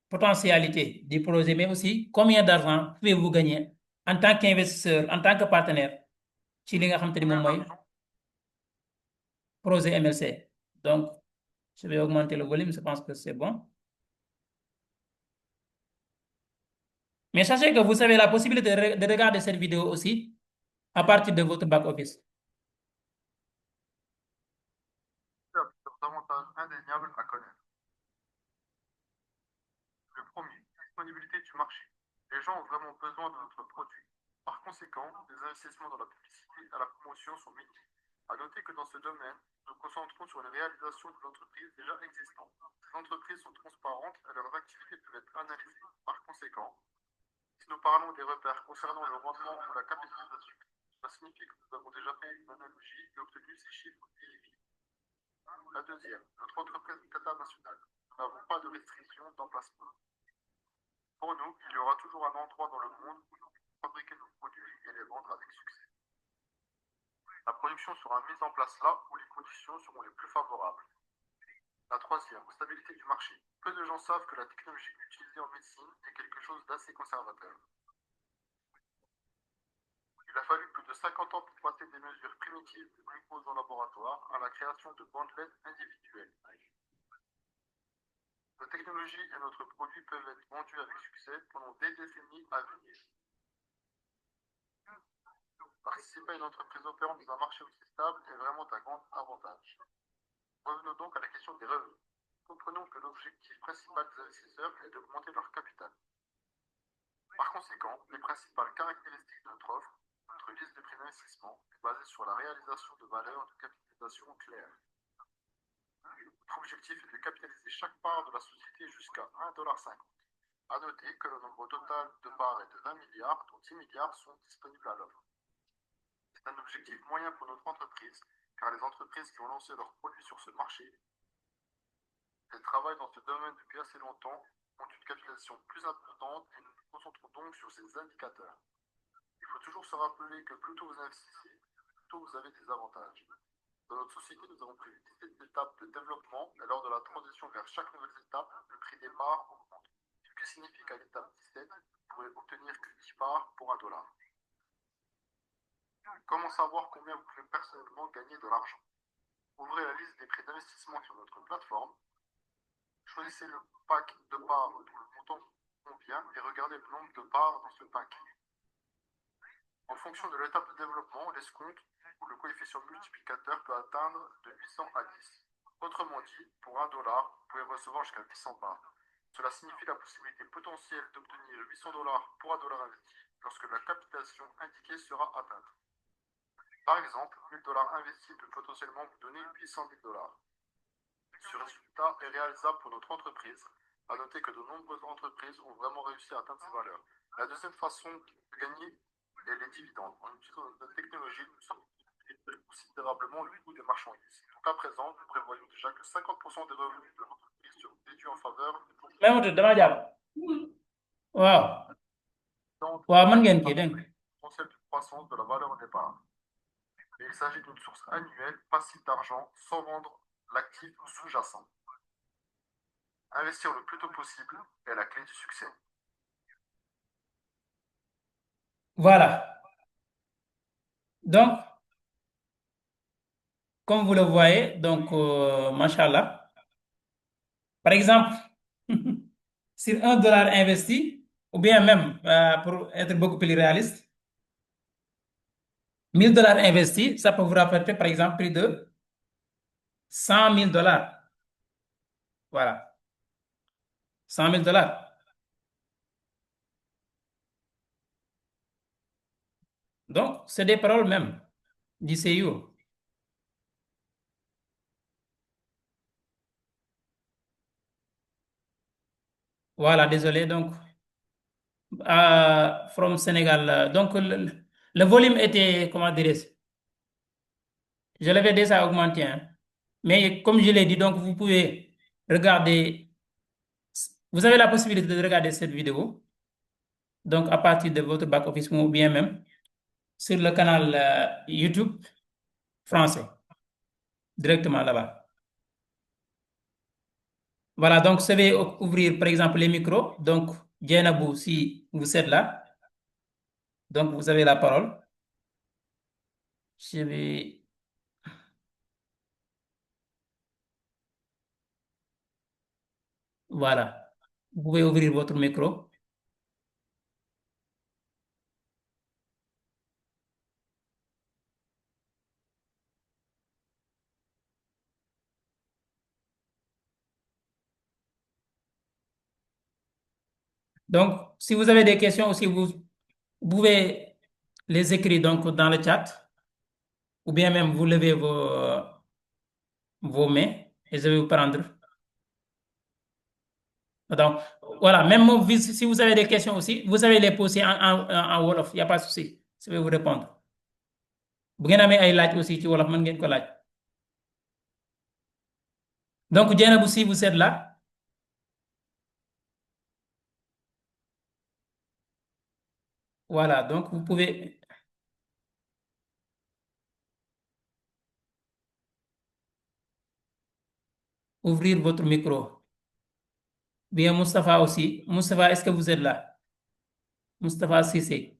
potentialités du projet, mais aussi combien d'argent pouvez-vous gagner en tant qu'investisseur, en tant que partenaire ci li nga xam te ni moom mooy projet MLC. Donc, je vais augmenter le volume, je pense que c'est bon. Mais sachez que vous avez la possibilité de regarder cette vidéo aussi à partir de votre back-office.
Avantages indéniables à connaître. Le premier, disponibilité du marché. Les gens ont vraiment besoin de notre produit. Par conséquent, les investissements dans la publicité et la promotion sont minimes. À noter que dans ce domaine, nous nous concentrons sur les réalisations des entreprises déjà existantes. Ces entreprises sont transparentes et leurs activités peuvent être analysées. Par conséquent, si nous parlons des repères concernant le rendement ou la capitalisation, cela signifie que nous avons déjà fait une analogie et obtenu ces chiffres éliminés. La deuxième, notre entreprise est internationale. Nous n'avons pas de restrictions d'emplacement. Pour nous, il y aura toujours un endroit dans le monde où nous pouvons fabriquer nos produits. La production sera mise en place là où les conditions seront les plus favorables. La troisième, stabilité du marché. Peu de gens savent que la technologie utilisée en médecine est quelque chose d'assez conservateur. Il a fallu plus de 50 ans pour passer des mesures primitives de glucose en laboratoire à la création de bandelettes individuelles. Notre technologie et notre produit peuvent être vendus avec succès pendant des décennies à venir. Participer à une entreprise opérant dans un marché aussi stable est vraiment un grand avantage. Revenons donc à la question des revenus. Comprenons que l'objectif principal des investisseurs est d'augmenter leur capital. Par conséquent, les principales caractéristiques de notre liste de prix d'investissement, est basée sur la réalisation de valeurs de capitalisation claires. Notre objectif est de capitaliser chaque part de la société jusqu'à 1,50 $. À noter que le nombre total de parts est de 20 milliards, dont 10 milliards sont disponibles à l'offre. C'est un objectif moyen pour notre entreprise, car les entreprises qui ont lancé leurs produits sur ce marché, elles travaillent dans ce domaine depuis assez longtemps, ont une capitalisation plus importante et nous nous concentrons donc sur ces indicateurs. Il faut toujours se rappeler que plus tôt vous investissez, plus tôt vous avez des avantages. Dans notre société, nous avons prévu 17 étapes de développement et lors de la transition vers chaque nouvelle étape, le prix des parts augmente. Ce qui signifie qu'à l'étape 17, vous pourrez obtenir que 10 parts pour $1. Comment savoir combien vous pouvez personnellement gagner de l'argent? Ouvrez la liste des prix d'investissement sur notre plateforme, choisissez le pack de parts dont le montant convient et regardez le nombre de parts dans ce pack. En fonction de l'étape de développement, l'escompte ou le coefficient multiplicateur peut atteindre de 800 à 10. Autrement dit, pour $1, vous pouvez recevoir jusqu'à 800 parts. Cela signifie la possibilité potentielle d'obtenir 800 $ pour $1 investi lorsque la capitalisation indiquée sera atteinte. Par exemple, 1000 $ investis peut potentiellement vous donner 800 000 $. Ce résultat est réalisable pour notre entreprise. À noter que de nombreuses entreprises ont vraiment réussi à atteindre ces valeurs. La deuxième façon de gagner est les dividendes. En utilisant notre technologie, nous sommes considérablement le coût des marchandises. Donc à présent, nous prévoyons déjà que 50% des revenus de l'entreprise seront déduits en faveur
Même dama jàpp waaw waaw mën ngeen kii dégg nga.
potentiel de croissance de la valeur au départ. Mais il s'agit d'une source annuelle passive d'argent sans vendre l'actif sous-jacent. Investir le plus tôt possible est la clé du succès.
Voilà. Donc, comme vous le voyez, donc, machallah, par exemple, sur $1 investi, ou bien même, pour être beaucoup plus réaliste, 1000 $ investis, ça peut vous rapporter, par exemple, plus de 100 000 $. Voilà. 100 000 $. Donc, c'est des paroles même du CIO. Voilà, désolé. Donc, from Sénégal. Donc, le volume était, comment dirais-je, je l'avais déjà augmenté, hein. Mais comme je l'ai dit, donc, vous pouvez regarder, vous avez la possibilité de regarder cette vidéo, donc, à partir de votre back-office ou bien même sur le canal YouTube français, directement là-bas. Voilà, donc, je vais ouvrir, par exemple, les micros. Donc, Dienabou, si vous êtes là, donc, vous avez la parole. Je vais. Voilà. Vous pouvez ouvrir votre micro. Donc, si vous avez des questions aussi, vous pouvez les écrire donc dans le chat ou bien même vous levez vos mains et je vais vous prendre. Donc, voilà, même si vous avez des questions aussi, vous savez les poser en Wolof, il n'y a pas de souci. Je vais vous répondre. Bu ngeen amee ay laaj aussi ci Wolof mën ngeen ko laaj. Donc, Dieynabou, si vous êtes là, voilà, donc vous pouvez. ouvrir votre micro. Bien, Mustapha aussi. Mustapha, est-ce que vous êtes là? Mustapha Sissé.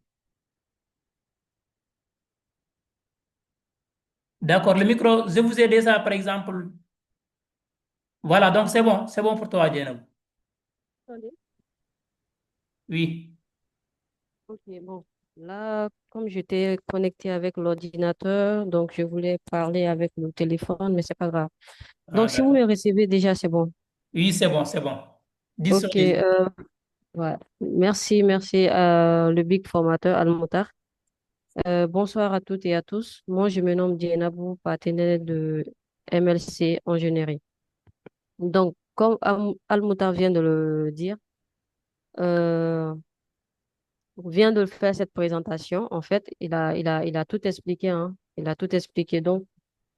D'accord, le micro, je vous ai déjà, par exemple. Voilà, donc c'est bon pour toi, Jenab.
Attendez.
Oui.
Ok, bon. Là, comme j'étais connectée avec l'ordinateur, donc je voulais parler avec le téléphone, mais c'est pas grave.
Ah,
Donc, si vous me
d'accord.
recevez déjà, c'est bon.
Oui, c'est bon. 10 sur
Ok,
10.
ouais. Merci, le big formateur Al-Moutar. Bonsoir à toutes et à tous. Moi, je me nomme Dienabou, partenaire de MLC Ingénierie. Donc, comme Al-Moutar vient de le dire, euh, vient de faire cette présentation. En fait, il a tout expliqué, hein. Il a tout expliqué. Donc,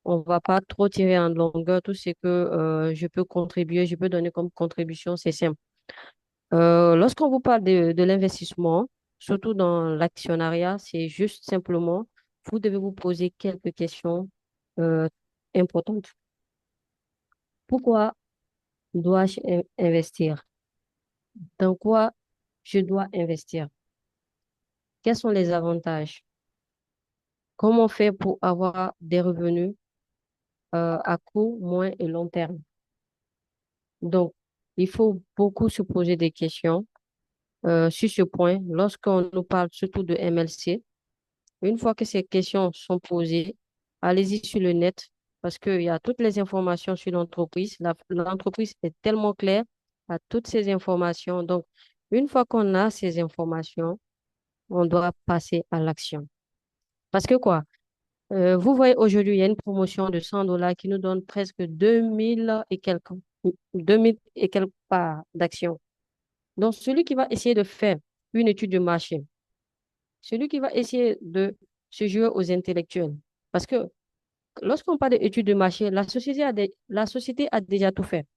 on va pas trop tirer en longueur. Tout ce que je peux contribuer, je peux donner comme contribution, c'est simple. Lorsqu'on vous parle de l'investissement, surtout dans l'actionnariat, c'est juste simplement, vous devez vous poser quelques questions euh, importantes. Pourquoi dois-je investir? Dans quoi je dois investir? Quels sont les avantages? Comment faire pour avoir des revenus à court, moyen et long terme? Donc, il faut beaucoup se poser des questions sur ce point. Lorsqu'on nous parle surtout de MLC, une fois que ces questions sont posées, allez-y sur le net parce qu'il y a toutes les informations sur l'entreprise. L'entreprise est tellement claire à toutes ces informations. Donc, une fois qu'on a ces informations, on doit passer à l'action. Parce que quoi? Vous voyez, aujourd'hui, il y a une promotion de $100 qui nous donne presque 2000 et quelques parts d'actions. Donc, celui qui va essayer de faire une étude de marché, celui qui va essayer de se jouer aux intellectuels, parce que lorsqu'on parle d'études de marché, la société a déjà tout fait,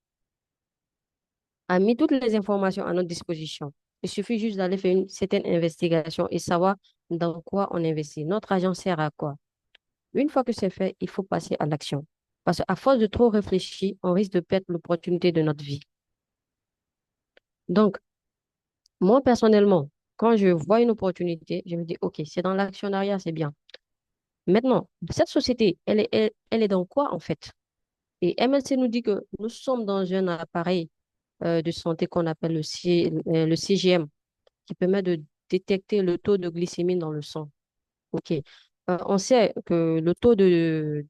a mis toutes les informations à notre disposition. Il suffit juste d'aller faire une certaine investigation et savoir dans quoi on investit. Notre argent sert à quoi? Une fois que c'est fait, il faut passer à l'action. Parce qu'à force de trop réfléchir, on risque de perdre l'opportunité de notre vie. Donc, moi, personnellement, quand je vois une opportunité, je me dis, OK, c'est dans l'actionnariat, c'est bien. Maintenant, cette société, elle est dans quoi, en fait? Et MLC nous dit que nous sommes dans un appareil de santé qu'on appelle le CGM, qui permet de détecter le taux de glycémie dans le sang. OK. On sait que le taux de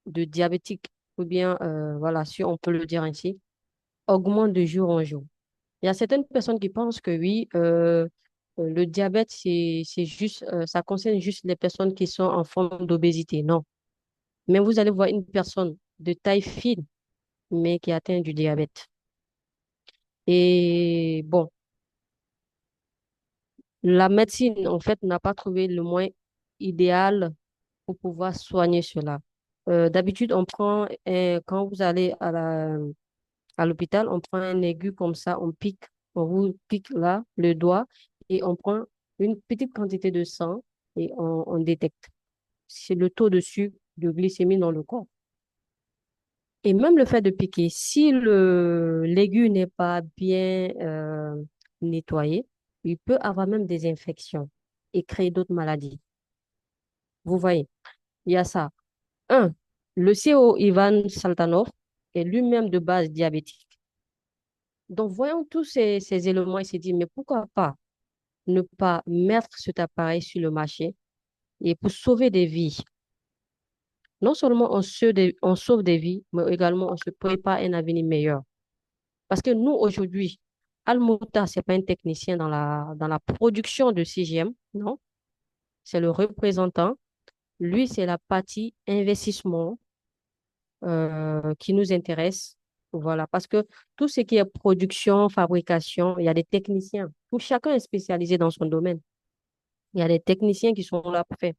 diabétique, ou bien, voilà, si on peut le dire ainsi, augmente de jour en jour. Il y a certaines personnes qui pensent que oui, le diabète, c'est juste, ça concerne juste les personnes qui sont en forme d'obésité. Non. Mais vous allez voir une personne de taille fine, mais qui atteint du diabète. Et bon, la médecine, en fait, n'a pas trouvé le moyen idéal pour pouvoir soigner cela. D'habitude, quand vous allez à l'hôpital, on prend un aigu comme ça, on vous pique là, le doigt, et on prend une petite quantité de sang et on détecte. C'est le taux de sucre, de glycémie dans le corps. Et même le fait de piquer, si l'aigu n'est pas bien nettoyé, il peut avoir même des infections et créer d'autres maladies. Vous voyez, il y a ça. Un, le CO Ivan Saltanov est lui-même de base diabétique. Donc, voyons tous ces éléments et se dire, mais pourquoi pas ne pas mettre cet appareil sur le marché et pour sauver des vies. Non seulement on sauve des vies, mais également on se prépare un avenir meilleur. Parce que nous, aujourd'hui, Al-Mouta, ce n'est pas un technicien dans la production de CGM, non. C'est le représentant. Lui, c'est la partie investissement qui nous intéresse. Voilà, parce que tout ce qui est production, fabrication, il y a des techniciens. Tout chacun est spécialisé dans son domaine. Il y a des techniciens qui sont là pour faire.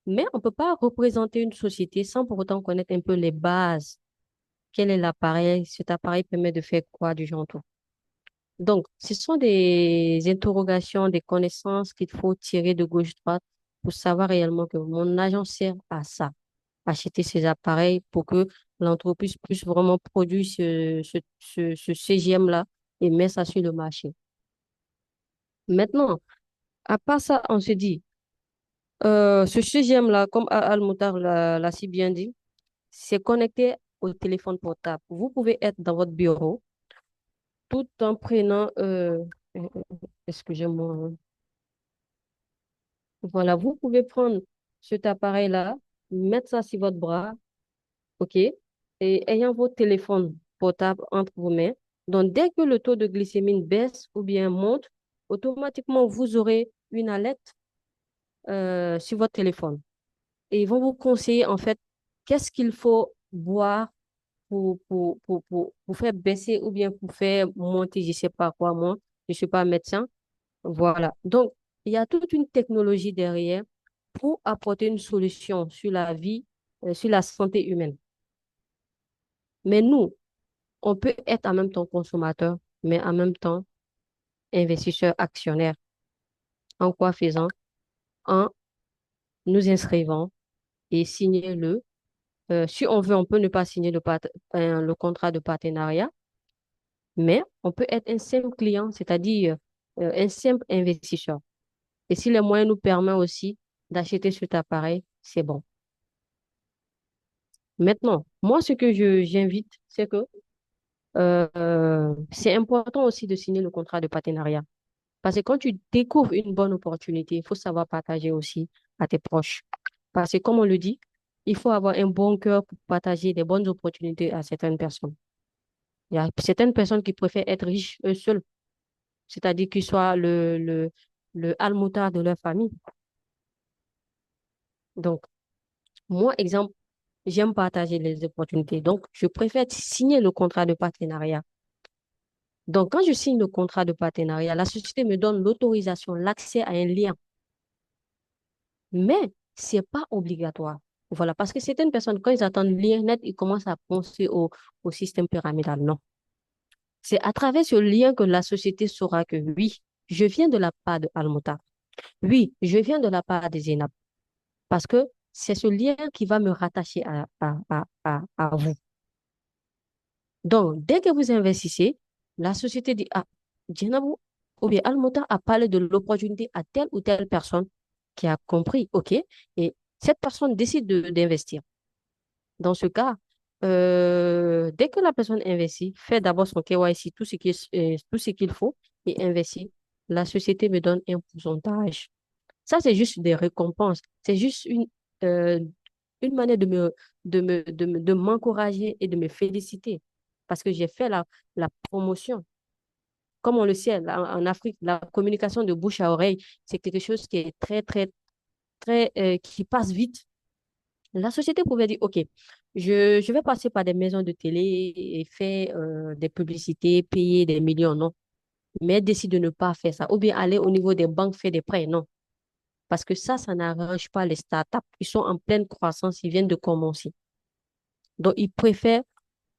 Mais on ne peut pas représenter une société sans pour autant connaître un peu les bases. Quel est l'appareil? Cet appareil permet de faire quoi du genre tout. Donc, ce sont des interrogations, des connaissances qu'il faut tirer de gauche-droite pour savoir réellement que mon agent sert à ça. acheter ces appareils pour que l'entreprise puisse vraiment produire ce CGM-là et mettre ça sur le marché. Maintenant, à part ça, on se dit, ce CGM-là, comme Al-Moutar l'a si bien dit, c'est connecté au téléphone portable. Vous pouvez être dans votre bureau tout en prenant, euh, excusez-moi, voilà, vous pouvez prendre cet appareil-là, mettre ça sur votre bras, OK, et ayant votre téléphone portable entre vos mains. Donc, dès que le taux de glycémie baisse ou bien monte, automatiquement, vous aurez une alerte sur votre téléphone. Et ils vont vous conseiller, en fait, qu'est-ce qu'il faut boire pour faire baisser ou bien pour faire monter, je ne sais pas quoi, moi, je ne suis pas médecin. Voilà. Donc, il y a toute une technologie derrière pour apporter une solution sur la vie, sur la santé humaine. Mais nous, on peut être en même temps consommateur, mais en même temps investisseur actionnaire. En quoi faisant? En nous inscrivant et signer si on veut, on peut ne pas signer le contrat de partenariat, mais on peut être un simple client, c'est-à-dire un simple investisseur. Et si les moyens nous permettent aussi d'acheter cet appareil, c'est bon. Maintenant, moi, ce que j'invite, c'est que c'est important aussi de signer le contrat de partenariat. Parce que quand tu découvres une bonne opportunité, il faut savoir partager aussi à tes proches. Parce que comme on le dit, il faut avoir un bon cœur pour partager des bonnes opportunités à certaines personnes. Il y a certaines personnes qui préfèrent être riches eux seuls, c'est-à-dire qu'ils soient le almoutard de leur famille. Donc, moi, exemple, j'aime partager les opportunités. Donc, je préfère signer le contrat de partenariat. Donc, quand je signe le contrat de partenariat, la société me donne l'autorisation, l'accès à un lien. Mais ce n'est pas obligatoire. Voilà, parce que certaines personnes, quand ils attendent le lien net, ils commencent à penser au système pyramidal. Non. C'est à travers ce lien que la société saura que oui, je viens de la part de Almota. Oui, je viens de la part des Zénab. Parce que c'est ce lien qui va me rattacher à vous. Donc, dès que vous investissez, la société dit, ah, Djenabou, ou bien Almota a parlé de l'opportunité à telle ou telle personne qui a compris, OK, et cette personne décide d'investir. Dans ce cas, dès que la personne investit, fait d'abord son KYC, tout ce qu'il faut, et investit, la société me donne un pourcentage. Ça, c'est juste des récompenses. C'est juste euh, une manière de m'encourager et de me féliciter parce que j'ai fait la promotion. Comme on le sait, là, en Afrique, la communication de bouche à oreille, c'est quelque chose qui est très, très, très, qui passe vite. La société pouvait dire, OK, je vais passer par des maisons de télé et faire des publicités, payer des millions, non. Mais elle décide de ne pas faire ça. Ou bien aller au niveau des banques faire des prêts, non. Parce que ça n'arrange pas les startups. Ils sont en pleine croissance, ils viennent de commencer. Donc, ils préfèrent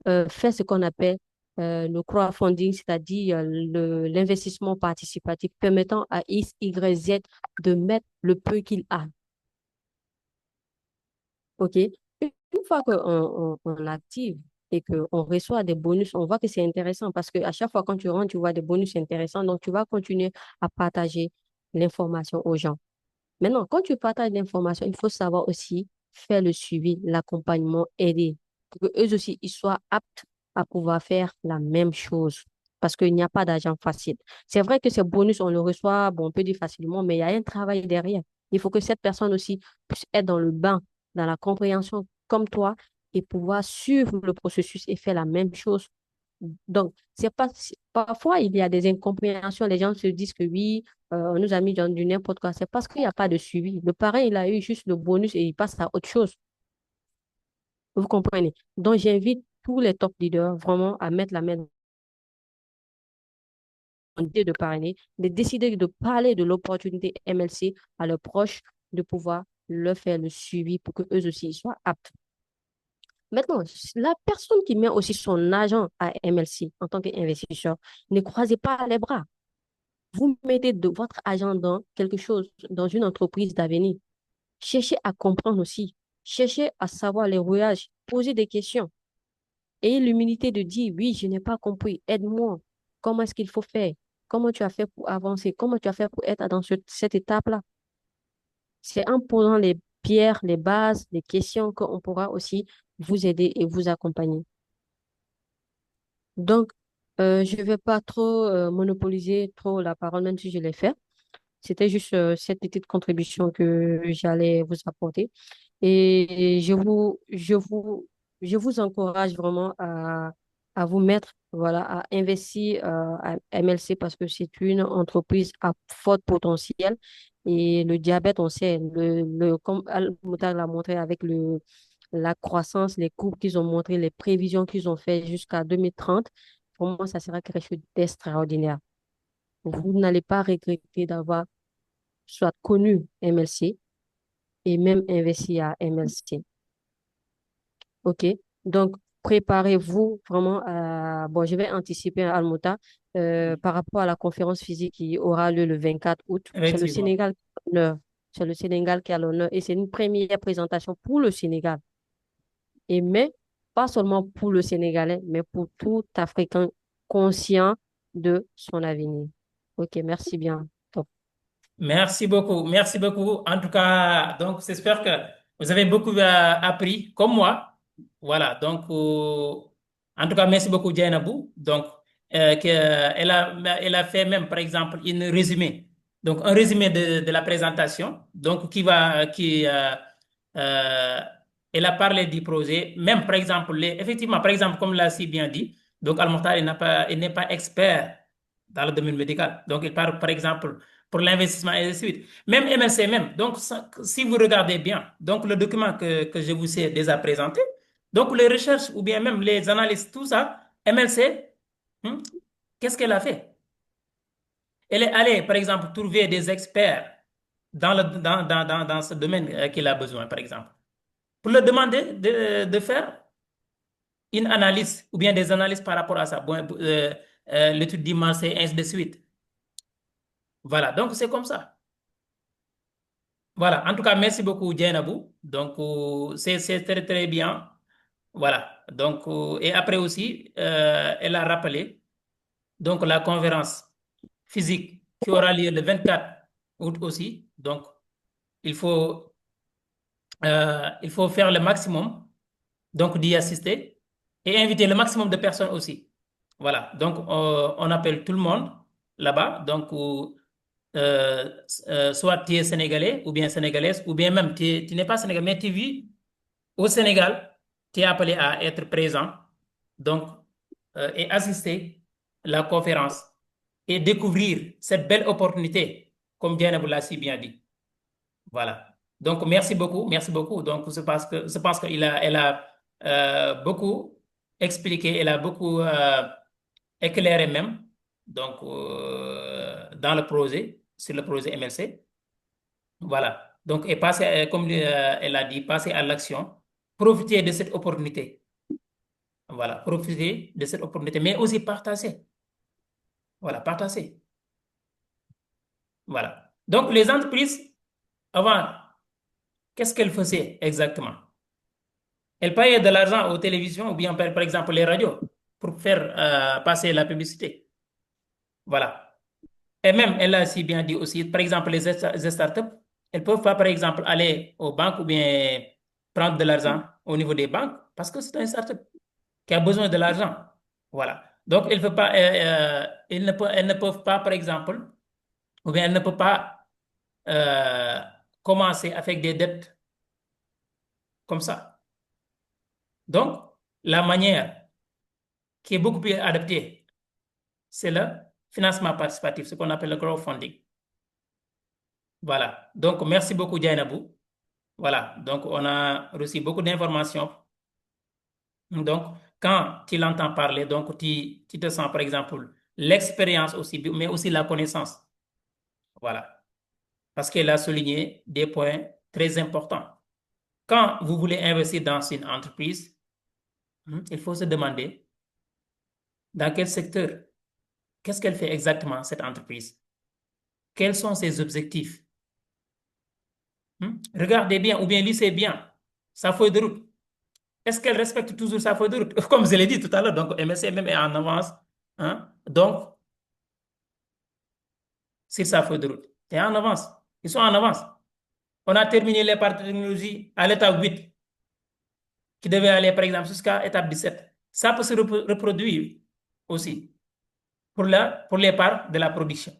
faire ce qu'on appelle le crowdfunding, c'est-à-dire l'investissement participatif permettant à X, Y, Z de mettre le peu qu'il a. OK? Une fois qu'on active et qu'on reçoit des bonus, on voit que c'est intéressant parce qu'à chaque fois quand tu rentres, tu vois des bonus intéressants. Donc, tu vas continuer à partager l'information aux gens. Maintenant, quand tu partages l'information, il faut savoir aussi faire le suivi, l'accompagnement, aider, pour qu'eux aussi, ils soient aptes à pouvoir faire la même chose. Parce qu'il n'y a pas d'argent facile. C'est vrai que ces bonus, on le reçoit, bon, on peut dire facilement, mais il y a un travail derrière. Il faut que cette personne aussi puisse être dans le bain, dans la compréhension comme toi, et pouvoir suivre le processus et faire la même chose. Donc, c'est pas, parfois, il y a des incompréhensions. Les gens se disent que oui, on nous a mis dans du n'importe quoi. C'est parce qu'il n'y a pas de suivi. Le parrain, il a eu juste le bonus et il passe à autre chose. Vous comprenez? Donc, j'invite tous les top leaders vraiment à mettre la main dans l'idée de parrainer, de décider de parler de l'opportunité MLC à leurs proches, de pouvoir leur faire le suivi pour qu'eux aussi soient aptes. Maintenant, la personne qui met aussi son argent à MLC en tant qu'investisseur, ne croisez pas les bras. Vous mettez de votre argent dans quelque chose, dans une entreprise d'avenir. Cherchez à comprendre aussi. cherchez à savoir les rouages, posez des questions. Ayez l'humilité de dire, oui, je n'ai pas compris, aide-moi. Comment est-ce qu'il faut faire? Comment tu as fait pour avancer? Comment tu as fait pour être dans cette étape-là? C'est en posant les pierres, les bases, les questions qu'on pourra aussi vous aider et vous accompagner. Donc, je ne vais pas trop monopoliser trop la parole, même si je l'ai fait. C'était juste cette petite contribution que j'allais vous apporter. Et je vous encourage vraiment à vous mettre, voilà, à investir à MLC parce que c'est une entreprise à fort potentiel. Et le diabète, on sait, comme Al-Moutar l'a montré avec la croissance, les courbes qu'ils ont montré, les prévisions qu'ils ont fait jusqu'à 2030, pour moi, ça sera quelque chose d'extraordinaire. Vous n'allez pas regretter d'avoir soit connu MLC et même investi à MLC. OK? Donc, préparez-vous vraiment à... Bon, je vais anticiper à Almota par rapport à la conférence physique qui aura lieu le 24 août. C'est le
Effectivement.
Sénégal qui a l'honneur. C'est le Sénégal qui a l'honneur et c'est une première présentation pour le Sénégal. Et mais, pas seulement pour le Sénégalais, mais pour tout Africain conscient de son avenir. OK, merci bien. Top.
Merci beaucoup. Merci beaucoup. En tout cas, donc, j'espère que vous avez beaucoup appris, comme moi. Voilà. Donc, en tout cas, merci beaucoup, Dianabou. Donc, elle a fait même, par exemple, une résumé. Donc, un résumé de la présentation. Donc, euh, elle a parlé du projet. Même, par exemple, effectivement, par exemple, comme l'a si bien dit, donc, Al-Mokhtar, il n'est pas expert dans le domaine médical. Donc, il parle, par exemple, pour l'investissement et ainsi de suite. Même MLC même. Donc, si vous regardez bien, donc le document que je vous ai déjà présenté, donc les recherches ou bien même les analyses, tout ça, MLC, hmm, qu'est-ce qu'elle a fait? Elle est allée, par exemple, trouver des experts dans ce domaine qu'il a besoin, par exemple, pour leur demander de faire une analyse ou bien des analyses par rapport à ça. Bon, l'étude d'image et ainsi de suite. Voilà, donc c'est comme ça. Voilà, en tout cas, merci beaucoup, Djainabou. Donc, c'est très, très bien. Voilà, donc, et après aussi, elle a rappelé donc, la conférence physique qui aura lieu le 24 août aussi. Donc, il faut, il faut faire le maximum donc d'y assister et inviter le maximum de personnes aussi. Voilà, donc on appelle tout le monde là-bas. Donc, soit tu es sénégalais ou bien sénégalaise, ou bien même tu n'es pas sénégalais, mais tu vis au Sénégal, tu es appelé à être présent donc, et assister à la conférence et découvrir cette belle opportunité, comme Diana vous l'a si bien dit. Voilà. Donc, merci beaucoup, merci beaucoup. Donc, je pense elle a beaucoup expliqué, elle a beaucoup éclairé même, donc, dans le projet, sur le projet MLC. Voilà. Donc, et passer, comme elle a dit, passer à l'action, profiter de cette opportunité. Voilà, profiter de cette opportunité, mais aussi partager. Voilà, partager. Voilà. Donc, les entreprises, avant, qu'est-ce qu'elles faisaient exactement? Elles payaient de l'argent aux télévisions ou bien, par exemple, les radios pour faire passer la publicité. Voilà. Et même, elle a si bien dit aussi, par exemple, les startups, elles ne peuvent pas, par exemple, aller aux banques ou bien prendre de l'argent au niveau des banques parce que c'est un startup qui a besoin de l'argent. Voilà. Donc, elles ne peuvent pas, par exemple, ou bien elles ne peuvent pas euh, commencer avec des dettes comme ça. Donc, la manière qui est beaucoup plus adaptée, c'est le financement participatif, ce qu'on appelle le crowdfunding. Voilà. Donc, merci beaucoup, Dianabou. Voilà. Donc, on a reçu beaucoup d'informations. Donc, quand tu l'entends parler, donc tu te sens, par exemple, l'expérience aussi, mais aussi la connaissance. Voilà. Parce qu'elle a souligné des points très importants. Quand vous voulez investir dans une entreprise, il faut se demander dans quel secteur, qu'est-ce qu'elle fait exactement, cette entreprise? Quels sont ses objectifs? Regardez bien ou bien lisez bien sa feuille de route. Est-ce qu'elle respecte toujours sa feuille de route? Comme je l'ai dit tout à l'heure, donc MSC même est en avance. Hein? Donc, sur sa feuille de route. Et en avance. Ils sont en avance. On a terminé les parties de technologie à l'étape 8, qui devait aller, par exemple, jusqu'à l'étape 17. Ça peut se reproduire aussi pour les parts de la production.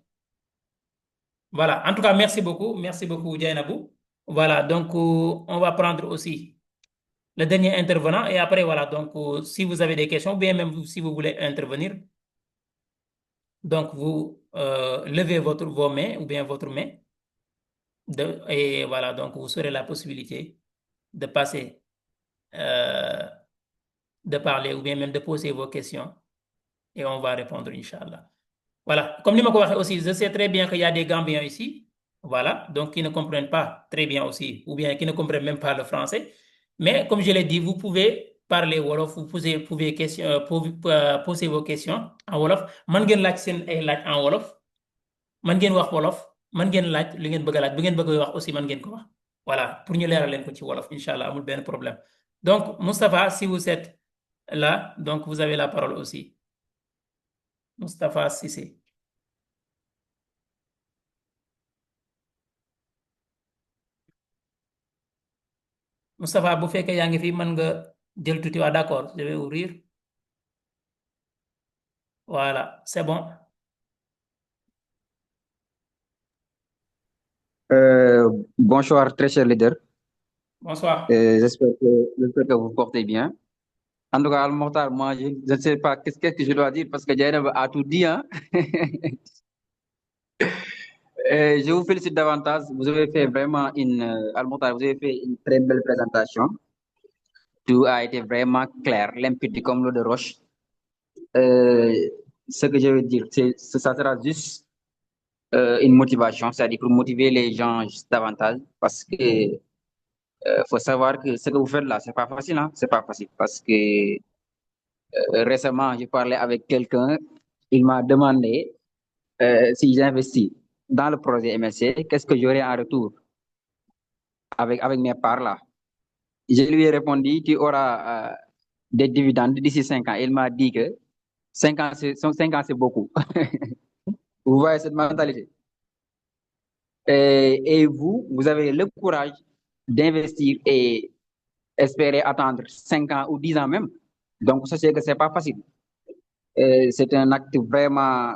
Voilà. En tout cas, merci beaucoup. Merci beaucoup, Dianabou. Voilà. Donc, on va prendre aussi le dernier intervenant et après, voilà. Donc, si vous avez des questions, ou bien même si vous voulez intervenir, donc vous levez vos mains ou bien votre main. Et voilà, donc vous aurez la possibilité de passer, de parler ou bien même de poser vos questions et on va répondre, Inch'Allah. Voilà, comme je l'ai aussi, je sais très bien qu'il y a des Gambiens ici, voilà, donc qui ne comprennent pas très bien aussi, ou bien qui ne comprennent même pas le français. Mais comme je l'ai dit, vous pouvez parler Wolof, vous pouvez poser vos questions en Wolof. Man ngeen laaj seen ay laaj en Wolof, man ngeen wax Wolof, man ngeen laaj li ngeen bëgg a laaj, bu ngeen bëgg wax aussi man ngeen ko wax. Voilà, pour ñu leeral leen ko ci Wolof, Inch'Allah, amul benn problème. Donc, Moustapha, si vous êtes là, donc vous avez la parole aussi. Moustapha Cissé. Moustapha, bu fekkee yaa ngi fi mën nga jël tuuti waa d'accord, je vais ouvrir. Voilà, c'est bon.
Bonsoir, très cher leader.
Bonsoir.
J'espère que vous portez bien. En tout cas, Al-Mokhtar, moi, je ne sais pas qu'est-ce que je dois dire parce que Jaïnab a tout dit. Hein? Je vous félicite davantage. Vous avez fait vraiment Al-Mokhtar, vous avez fait une très belle présentation. Tout a été vraiment clair, limpide comme l'eau de roche. Ce que je veux dire, ça sera juste une motivation, c'est-à-dire pour motiver les gens davantage parce que faut savoir que ce que vous faites là, c'est pas facile, hein? C'est pas facile parce que récemment, j'ai parlé avec quelqu'un, il m'a demandé si j'investis dans le projet MSC, qu'est-ce que j'aurai en retour avec mes parts là. Je lui ai répondu, tu auras des dividendes d'ici 5 ans. Il m'a dit que 5 ans, 5 ans, c'est beaucoup. Vous voyez cette mentalité. Et vous avez le courage d'investir et espérer attendre 5 ans ou 10 ans même. Donc, ça, c'est que c'est pas facile. C'est un acte vraiment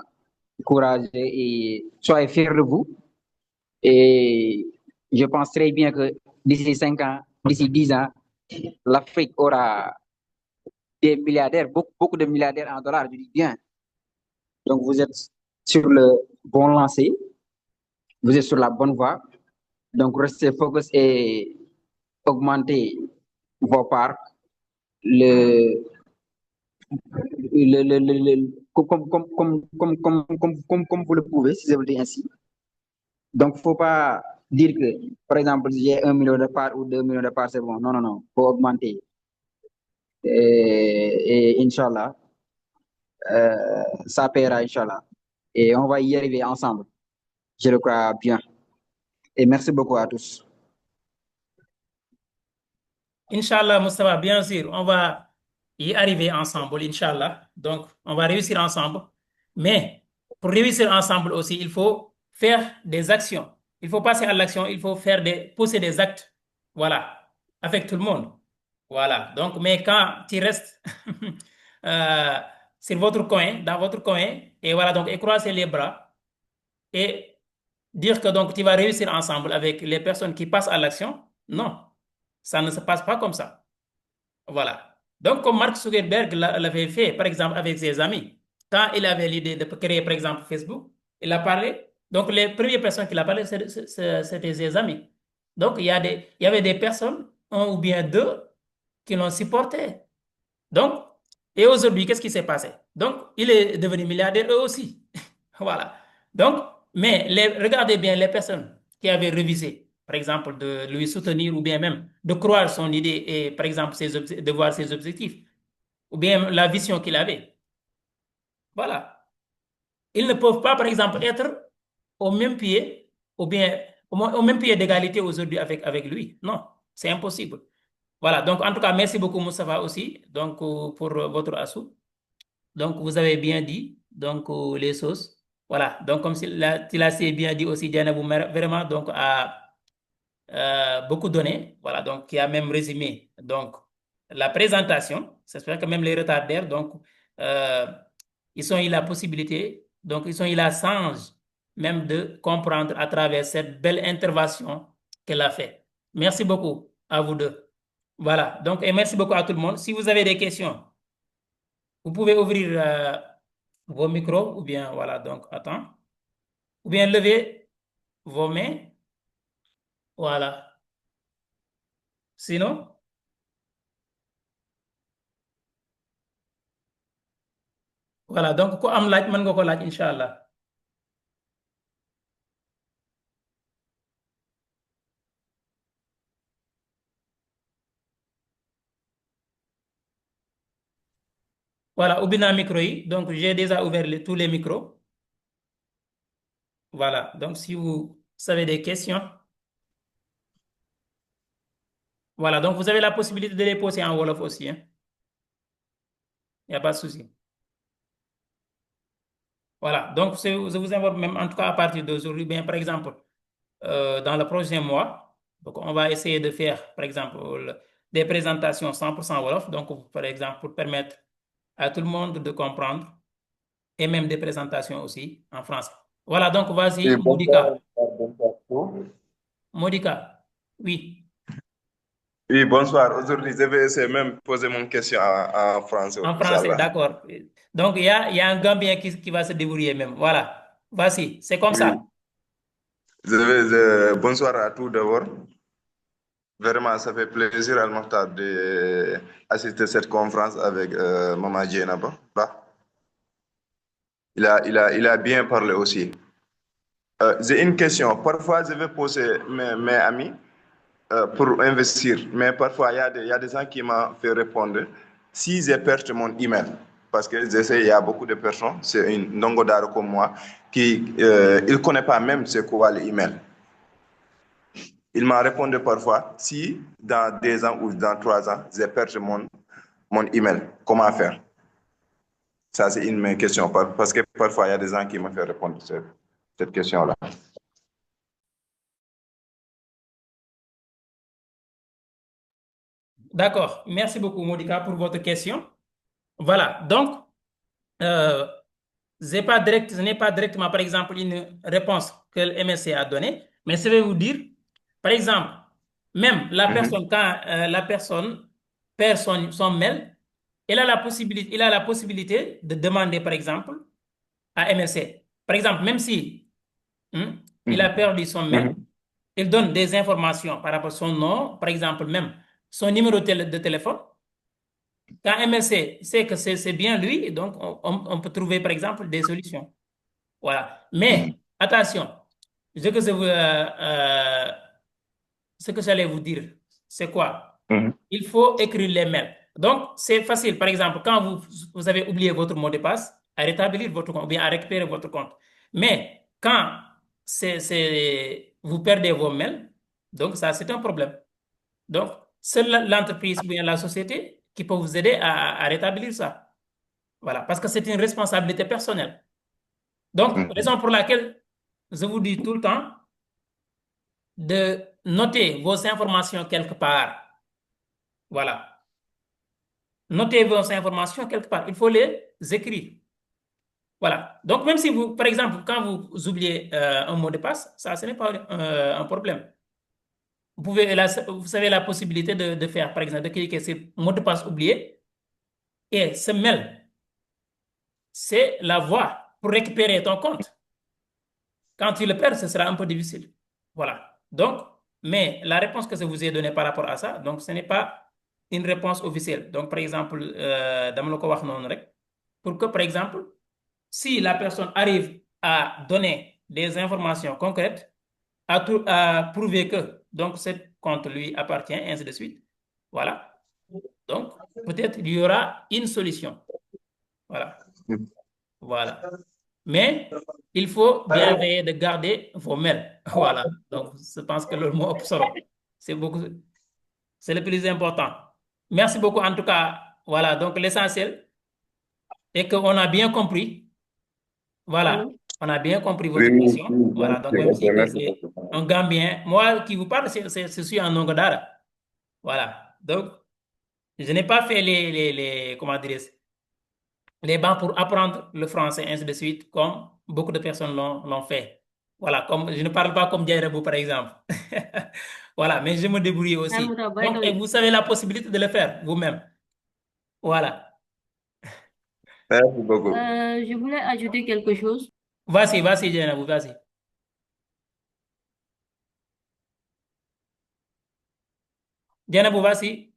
courageux et soyez fiers de vous. Et je pense très bien que d'ici 5 ans, d'ici 10 ans, l'Afrique aura des milliardaires, beaucoup de milliardaires en dollars, je dis bien. Donc, vous êtes sur le bon lancé, vous êtes sur la bonne voie. Donc, restez focus et augmentez vos parts. Comme vous le pouvez, si je vous dis ainsi. Donc, il ne faut pas dire que, par exemple, j'ai 1 million de parts ou 2 millions de parts, c'est bon. Non, non, non. Il faut augmenter. Et Inch'Allah, ça paiera, Inch'Allah. Et on va y arriver ensemble. Je le crois bien. Et merci beaucoup à tous.
Inch'Allah, Moustapha, bien sûr, on va y arriver ensemble, Inch'Allah. Donc, on va réussir ensemble. Mais pour réussir ensemble aussi, il faut faire des actions. Il faut passer à l'action, il faut poser des actes. Voilà, avec tout le monde. Voilà. Donc, mais quand tu restes sur votre coin, dans votre coin, et voilà, donc, et croiser les bras et dire que donc tu vas réussir ensemble avec les personnes qui passent à l'action, non, ça ne se passe pas comme ça. Voilà. Donc, comme Mark Zuckerberg l'avait fait, par exemple, avec ses amis, quand il avait l'idée de créer, par exemple, Facebook, il a parlé. Donc, les premières personnes qu'il a parlé, c'était ses amis. Donc, il y avait des personnes, un ou bien deux, qui l'ont supporté. Donc, et aujourd'hui, qu'est-ce qui s'est passé? Donc, il est devenu milliardaire eux aussi. Voilà. Donc, mais regardez bien les personnes qui avaient révisé, par exemple, de lui soutenir ou bien même de croire son idée et, par exemple, de voir ses objectifs ou bien la vision qu'il avait. Voilà. Ils ne peuvent pas, par exemple, être au même pied ou bien au même pied d'égalité aujourd'hui avec lui. Non, c'est impossible. Voilà, donc en tout cas, merci beaucoup Moustapha aussi donc, pour votre atout. Donc, vous avez bien dit donc, les choses. Voilà, donc comme tu l'as si bien dit aussi, Diana, vous vraiment donc, a beaucoup donné, voilà, donc qui a même résumé donc, la présentation. J'espère que même les retardaires, donc, euh, ils ont eu la possibilité, donc ils ont eu la chance même de comprendre à travers cette belle intervention qu'elle a fait. Merci beaucoup à vous deux. Voilà, donc, et merci beaucoup à tout le monde. Si vous avez des questions, vous pouvez ouvrir vos micros ou bien, voilà, donc, attends, ou bien lever vos mains. Voilà. Sinon, voilà, donc ku am laaj mën nga ko laaj incha allah. Voilà, ubbi naa micro yi, donc j'ai déjà ouvert tous les micros. Voilà, donc si vous avez des questions, voilà, donc vous avez la possibilité de les poser en Wolof aussi, hein. Il n'y a pas de souci. Voilà, donc je vous invite même en tout cas à partir d'aujourd'hui, bien par exemple, dans le prochain mois, donc on va essayer de faire, par exemple, des présentations 100% Wolof, donc par exemple, pour permettre à tout le monde de comprendre et même des présentations aussi en français. Voilà, donc vas-y,
Oui,
Moudika.
bonsoir.
Moudika, oui.
Oui, bonsoir. Aujourd'hui, je vais essayer même de poser mon question en français.
En français,
Inch'Allah.
d'accord. Donc, il y a un Gambien qui va se débrouiller même. Voilà. Vas-y, c'est comme
Oui.
ça.
Bonsoir à tous d'abord. Vraiment, ça fait plaisir à Al-Mokhtar d'assister à cette conférence avec Maman Djenaba. Il a bien parlé aussi. J'ai une question. Parfois, je vais poser mes amis pour investir, mais parfois, il y a des gens qui m'ont fait répondre si j'ai perdu mon email. Parce que je sais, il y a beaucoup de personnes, c'est une ndongo daara comme moi, qui ne connaît pas même c'est quoi l'email. Il m'a répondu parfois si dans 2 ans ou dans 3 ans, j'ai perdu mon email, comment faire? Ça, c'est une de mes questions. Parce que parfois, il y a des gens qui m'ont fait répondre cette question-là.
D'accord. Merci beaucoup, Moudika, pour votre question. Voilà. Donc, ce n'est pas directement, par exemple, une réponse que le MSC a donnée, mais je vais vous dire, par exemple, même la personne, quand la personne perd son mail, il a la possibilité de demander, par exemple, à MSC. Par exemple, même si il a perdu son mail, il donne des informations par rapport à son nom, par exemple, même son numéro de téléphone. Quand MSC sait que c'est bien lui, donc on peut trouver, par exemple, des solutions. Voilà. Mais attention, ce que j'allais vous dire, c'est quoi? Il faut écrire les mails. Donc, c'est facile. Par exemple, quand vous avez oublié votre mot de passe, à rétablir votre compte, ou bien à récupérer votre compte. Mais quand vous perdez vos mails, donc ça, c'est un problème. Donc, c'est l'entreprise ou bien la société qui peut vous aider à rétablir ça. Voilà, parce que c'est une responsabilité personnelle. Donc, raison pour laquelle je vous dis tout le temps de noter vos informations quelque part. Voilà. Notez vos informations quelque part. Il faut les écrire. Voilà. Donc, même si vous, par exemple, quand vous oubliez un mot de passe, ça, ce n'est pas un problème. Vous avez la possibilité de faire, par exemple, de cliquer sur mot de passe oublié et ce mail, c'est la voie pour récupérer ton compte. Quand tu le perds, ce sera un peu difficile. Voilà. Donc, mais la réponse que je vous ai donnée par rapport à ça, donc ce n'est pas une réponse officielle. Donc, par exemple, pour que, par exemple, si la personne arrive à donner des informations concrètes, à prouver que donc ce compte lui appartient, ainsi de suite. Voilà. Donc, peut-être il y aura une solution. Voilà. Voilà. Mais il faut bien veiller de garder vos mails. Voilà. Donc, je pense que le mot solo, c'est beaucoup. C'est le plus important. Merci beaucoup en tout cas. Voilà, donc l'essentiel est qu'on a bien compris. Voilà, on a bien compris votre
Oui,
question.
oui,
Voilà, donc
merci,
même
ok,
si que
merci
c'est
beaucoup.
un Gambien, moi qui vous parle, je suis en Ongodara. Voilà, donc je n'ai pas fait comment dire, les bancs pour apprendre le français, ainsi de suite, comme beaucoup de personnes l'ont fait. Voilà, comme je ne parle pas comme Djairabou, par exemple. Voilà, mais je me débrouille aussi.
Muda, by the
Donc, et
way,
vous avez la possibilité de le faire vous-même. Voilà.
Merci beaucoup.
je voulais ajouter quelque chose.
Vas-y, Djairabou, vas-y. Djairabou, vas-y.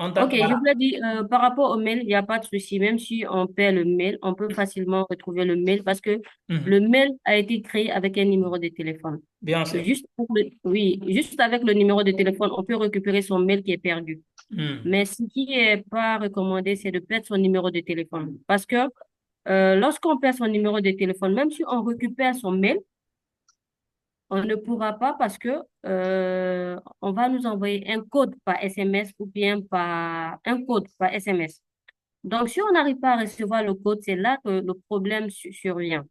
Ok, je
Voilà.
voulais dire, par rapport au mail, il n'y a pas de souci. Même si on perd le mail, on peut facilement retrouver le mail parce que
Mhm.
le mail a été créé avec un numéro de téléphone.
Bien sûr.
Oui, juste avec le numéro de téléphone, on peut récupérer son mail qui est perdu.
Mhm.
Mais ce qui est pas recommandé, c'est de perdre son numéro de téléphone. Parce que lorsqu'on perd son numéro de téléphone, même si on récupère son mail, on ne pourra pas parce que on va nous envoyer un code par SMS ou bien par un code par SMS. Donc, si on n'arrive pas à recevoir le code, c'est là que le problème survient.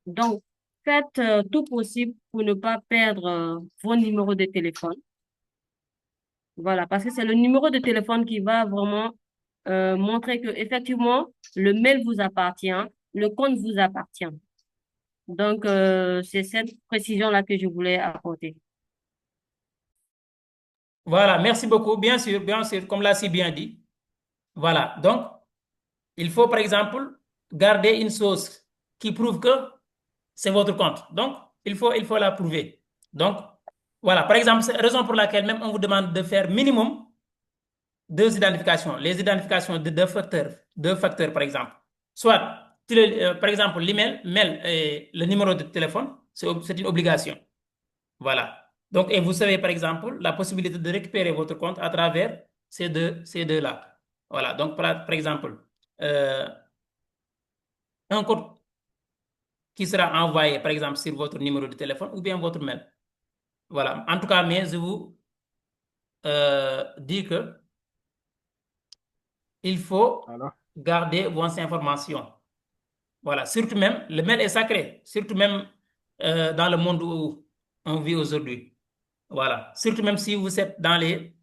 Donc, faites tout possible pour ne pas perdre vos numéros de téléphone. Voilà, parce que c'est le numéro de téléphone qui va vraiment montrer que effectivement le mail vous appartient, le compte vous appartient. Donc, c'est cette précision-là que je voulais apporter.
Voilà, merci beaucoup. Bien sûr, comme l'a si bien dit. Voilà, donc, il faut par exemple garder une source qui prouve que c'est votre compte. Donc, il faut la prouver. Donc, voilà, par exemple, c'est la raison pour laquelle même on vous demande de faire minimum deux identifications. Les identifications de deux facteurs par exemple. Soit, par exemple, l'email, mail et le numéro de téléphone, c'est une obligation. Voilà. Donc, et vous savez, par exemple, la possibilité de récupérer votre compte à travers ces deux-là. Voilà. Donc, par exemple, euh, un code qui sera envoyé, par exemple, sur votre numéro de téléphone ou bien votre mail. Voilà. En tout cas, mais je vous dis que il faut
Alors,
garder vos informations. Voilà. Surtout même, le mail est sacré, surtout même dans le monde où on vit aujourd'hui. Voilà. Surtout même si vous êtes dans des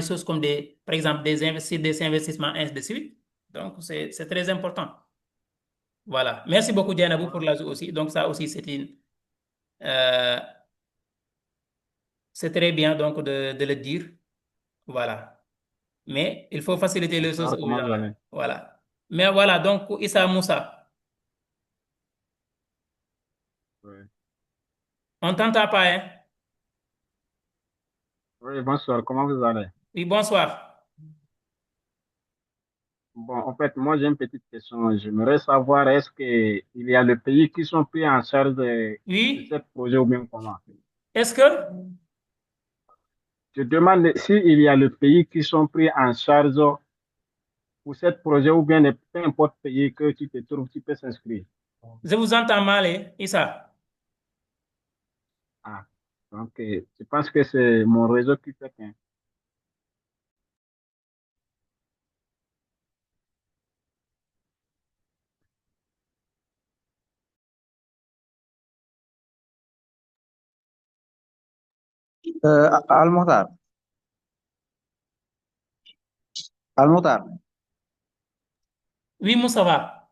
choses comme par exemple, des investissements, ainsi de suite. Donc, c'est très important. Voilà. Merci beaucoup, Dianabou, pour l'ajout aussi. Donc, ça aussi, euh, c'est très bien donc de le dire. Voilà. Mais il faut faciliter les choses
bonsoir,
aux
comment
gens.
vous allez?
Voilà. Mais voilà, donc, Issa Moussa,
Oui.
on t'entend pas, hein?
Oui, bonsoir, comment vous allez?
Oui, bonsoir.
Bon, en fait, moi j'ai une petite question. J'aimerais savoir est-ce qu'il y a les pays qui sont pris en charge de ce
Oui,
projet ou bien comment?
est-ce que
Je demande s'il y a les pays qui sont pris en charge pour ce projet ou bien peu importe pays que tu te trouves, tu peux s'inscrire.
je vous entends mal, hein, Issa?
Ah, donc je pense que c'est mon réseau qui fait que.
Al-Muhtar, Al-Muhtar,
Oui, Moussa va.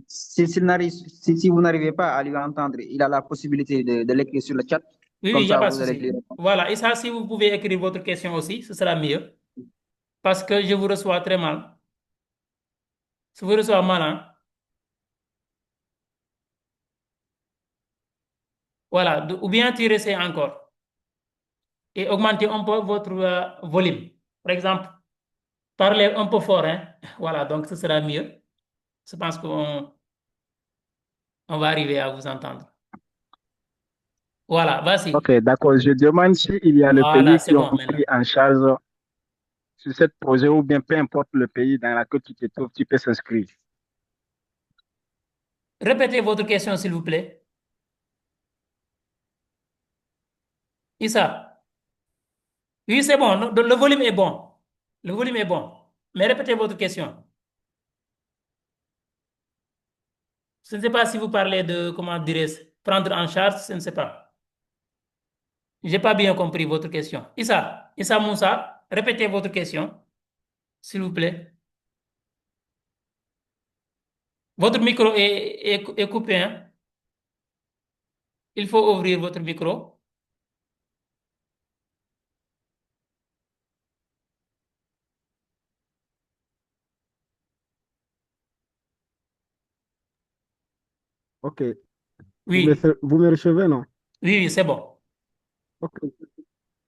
si vous n'arrivez pas à lui entendre, il a la possibilité de l'écrire sur le chat.
Oui,
Comme
il n'y a
ça,
pas de
vous allez
souci.
lui répondre.
Voilà, Issa, si vous pouvez écrire votre question aussi, ce sera mieux. Parce que je vous reçois très mal. Je vous reçois mal, hein? Voilà, ou bien tirer c'est encore et augmenter un peu votre volume. Par exemple, parlez un peu fort, hein? Voilà, donc ce sera mieux. Je pense on va arriver à vous entendre. Voilà, vas-y.
Ok, d'accord. Je demande s'il y a les
Voilà,
pays
c'est
qui ont
bon maintenant.
pris en charge sur ce projet ou bien peu importe le pays dans lequel tu te trouves, tu peux s'inscrire.
Répétez votre question, s'il vous plaît. Issa, Oui, c'est bon. Le volume est bon. Le volume est bon. Mais répétez votre question. Je ne sais pas si vous parlez de, comment dirais-je, prendre en charge, je ne sais pas. Je n'ai pas bien compris votre question. Issa Moussa, répétez votre question, s'il vous plaît. Votre micro est coupé, hein? Il faut ouvrir votre micro.
Ok.
Oui,
Vous me recevez, non?
oui, c'est bon.
Ok.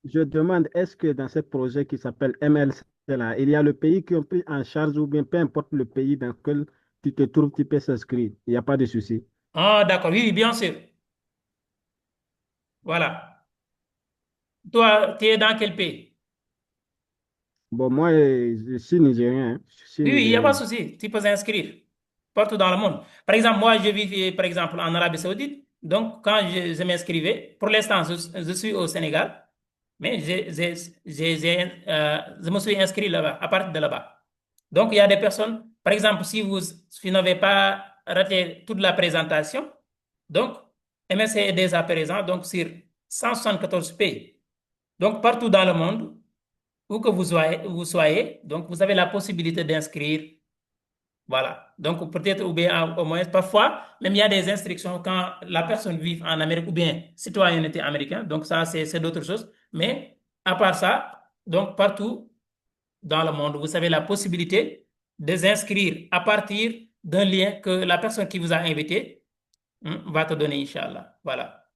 Je demande, est-ce que dans ce projet qui s'appelle MLC, là, il y a le pays qui ont pris en charge ou bien peu importe le pays dans lequel tu te trouves, tu peux s'inscrire. Il n'y a pas de souci.
Ah, d'accord, oui, bien sûr. Voilà. Toi, tu es dans quel pays?
Bon, moi, je suis nigérien, hein. Je suis
Oui, il n'y a pas de
nigérien.
souci. Tu peux t'inscrire partout dans le monde. Par exemple, moi, je vis, par exemple, en Arabie Saoudite. Donc, quand je m'inscrivais, pour l'instant, je suis au Sénégal, mais je me suis inscrit là-bas, à partir de là-bas. Donc, il y a des personnes, par exemple, si vous n'avez pas raté toute la présentation, donc, MSC est déjà présent donc, sur 174 pays. Donc, partout dans le monde, où que vous soyez, donc vous avez la possibilité d'inscrire. Voilà. Donc, peut-être, ou bien, au moins, parfois, même il y a des instructions quand la personne vit en Amérique ou bien citoyenneté américaine. Donc, ça, c'est d'autres choses. Mais, à part ça, donc, partout dans le monde, vous avez la possibilité de s'inscrire à partir d'un lien que la personne qui vous a invité va te donner, Inch'Allah. Voilà.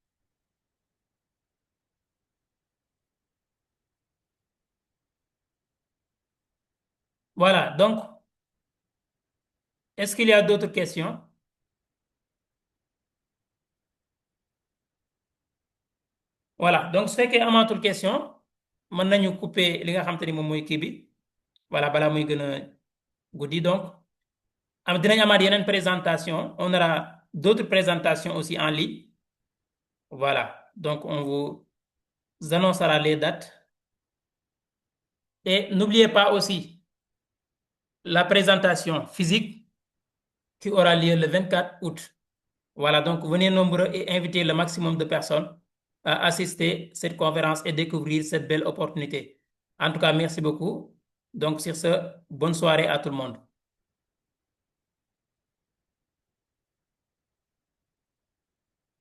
Voilà. Donc, est-ce qu'il y a d'autres questions? Voilà. Donc, su fekkee amaatul question, mën nañu couper li nga xam te ni moom mooy kii bi. Voilà, balaa muy gën a guddi. Donc, dinañ amaat yeneen présentation. On aura d'autres présentations aussi en ligne. Voilà. Donc, on vous annoncera les dates. Et n'oubliez pas aussi la présentation physique qui aura lieu le 24 août. Voilà, donc venez nombreux et invitez le maximum de personnes à assister à cette conférence et découvrir cette belle opportunité. En tout cas, merci beaucoup. Donc, sur ce, bonne soirée à tout le monde.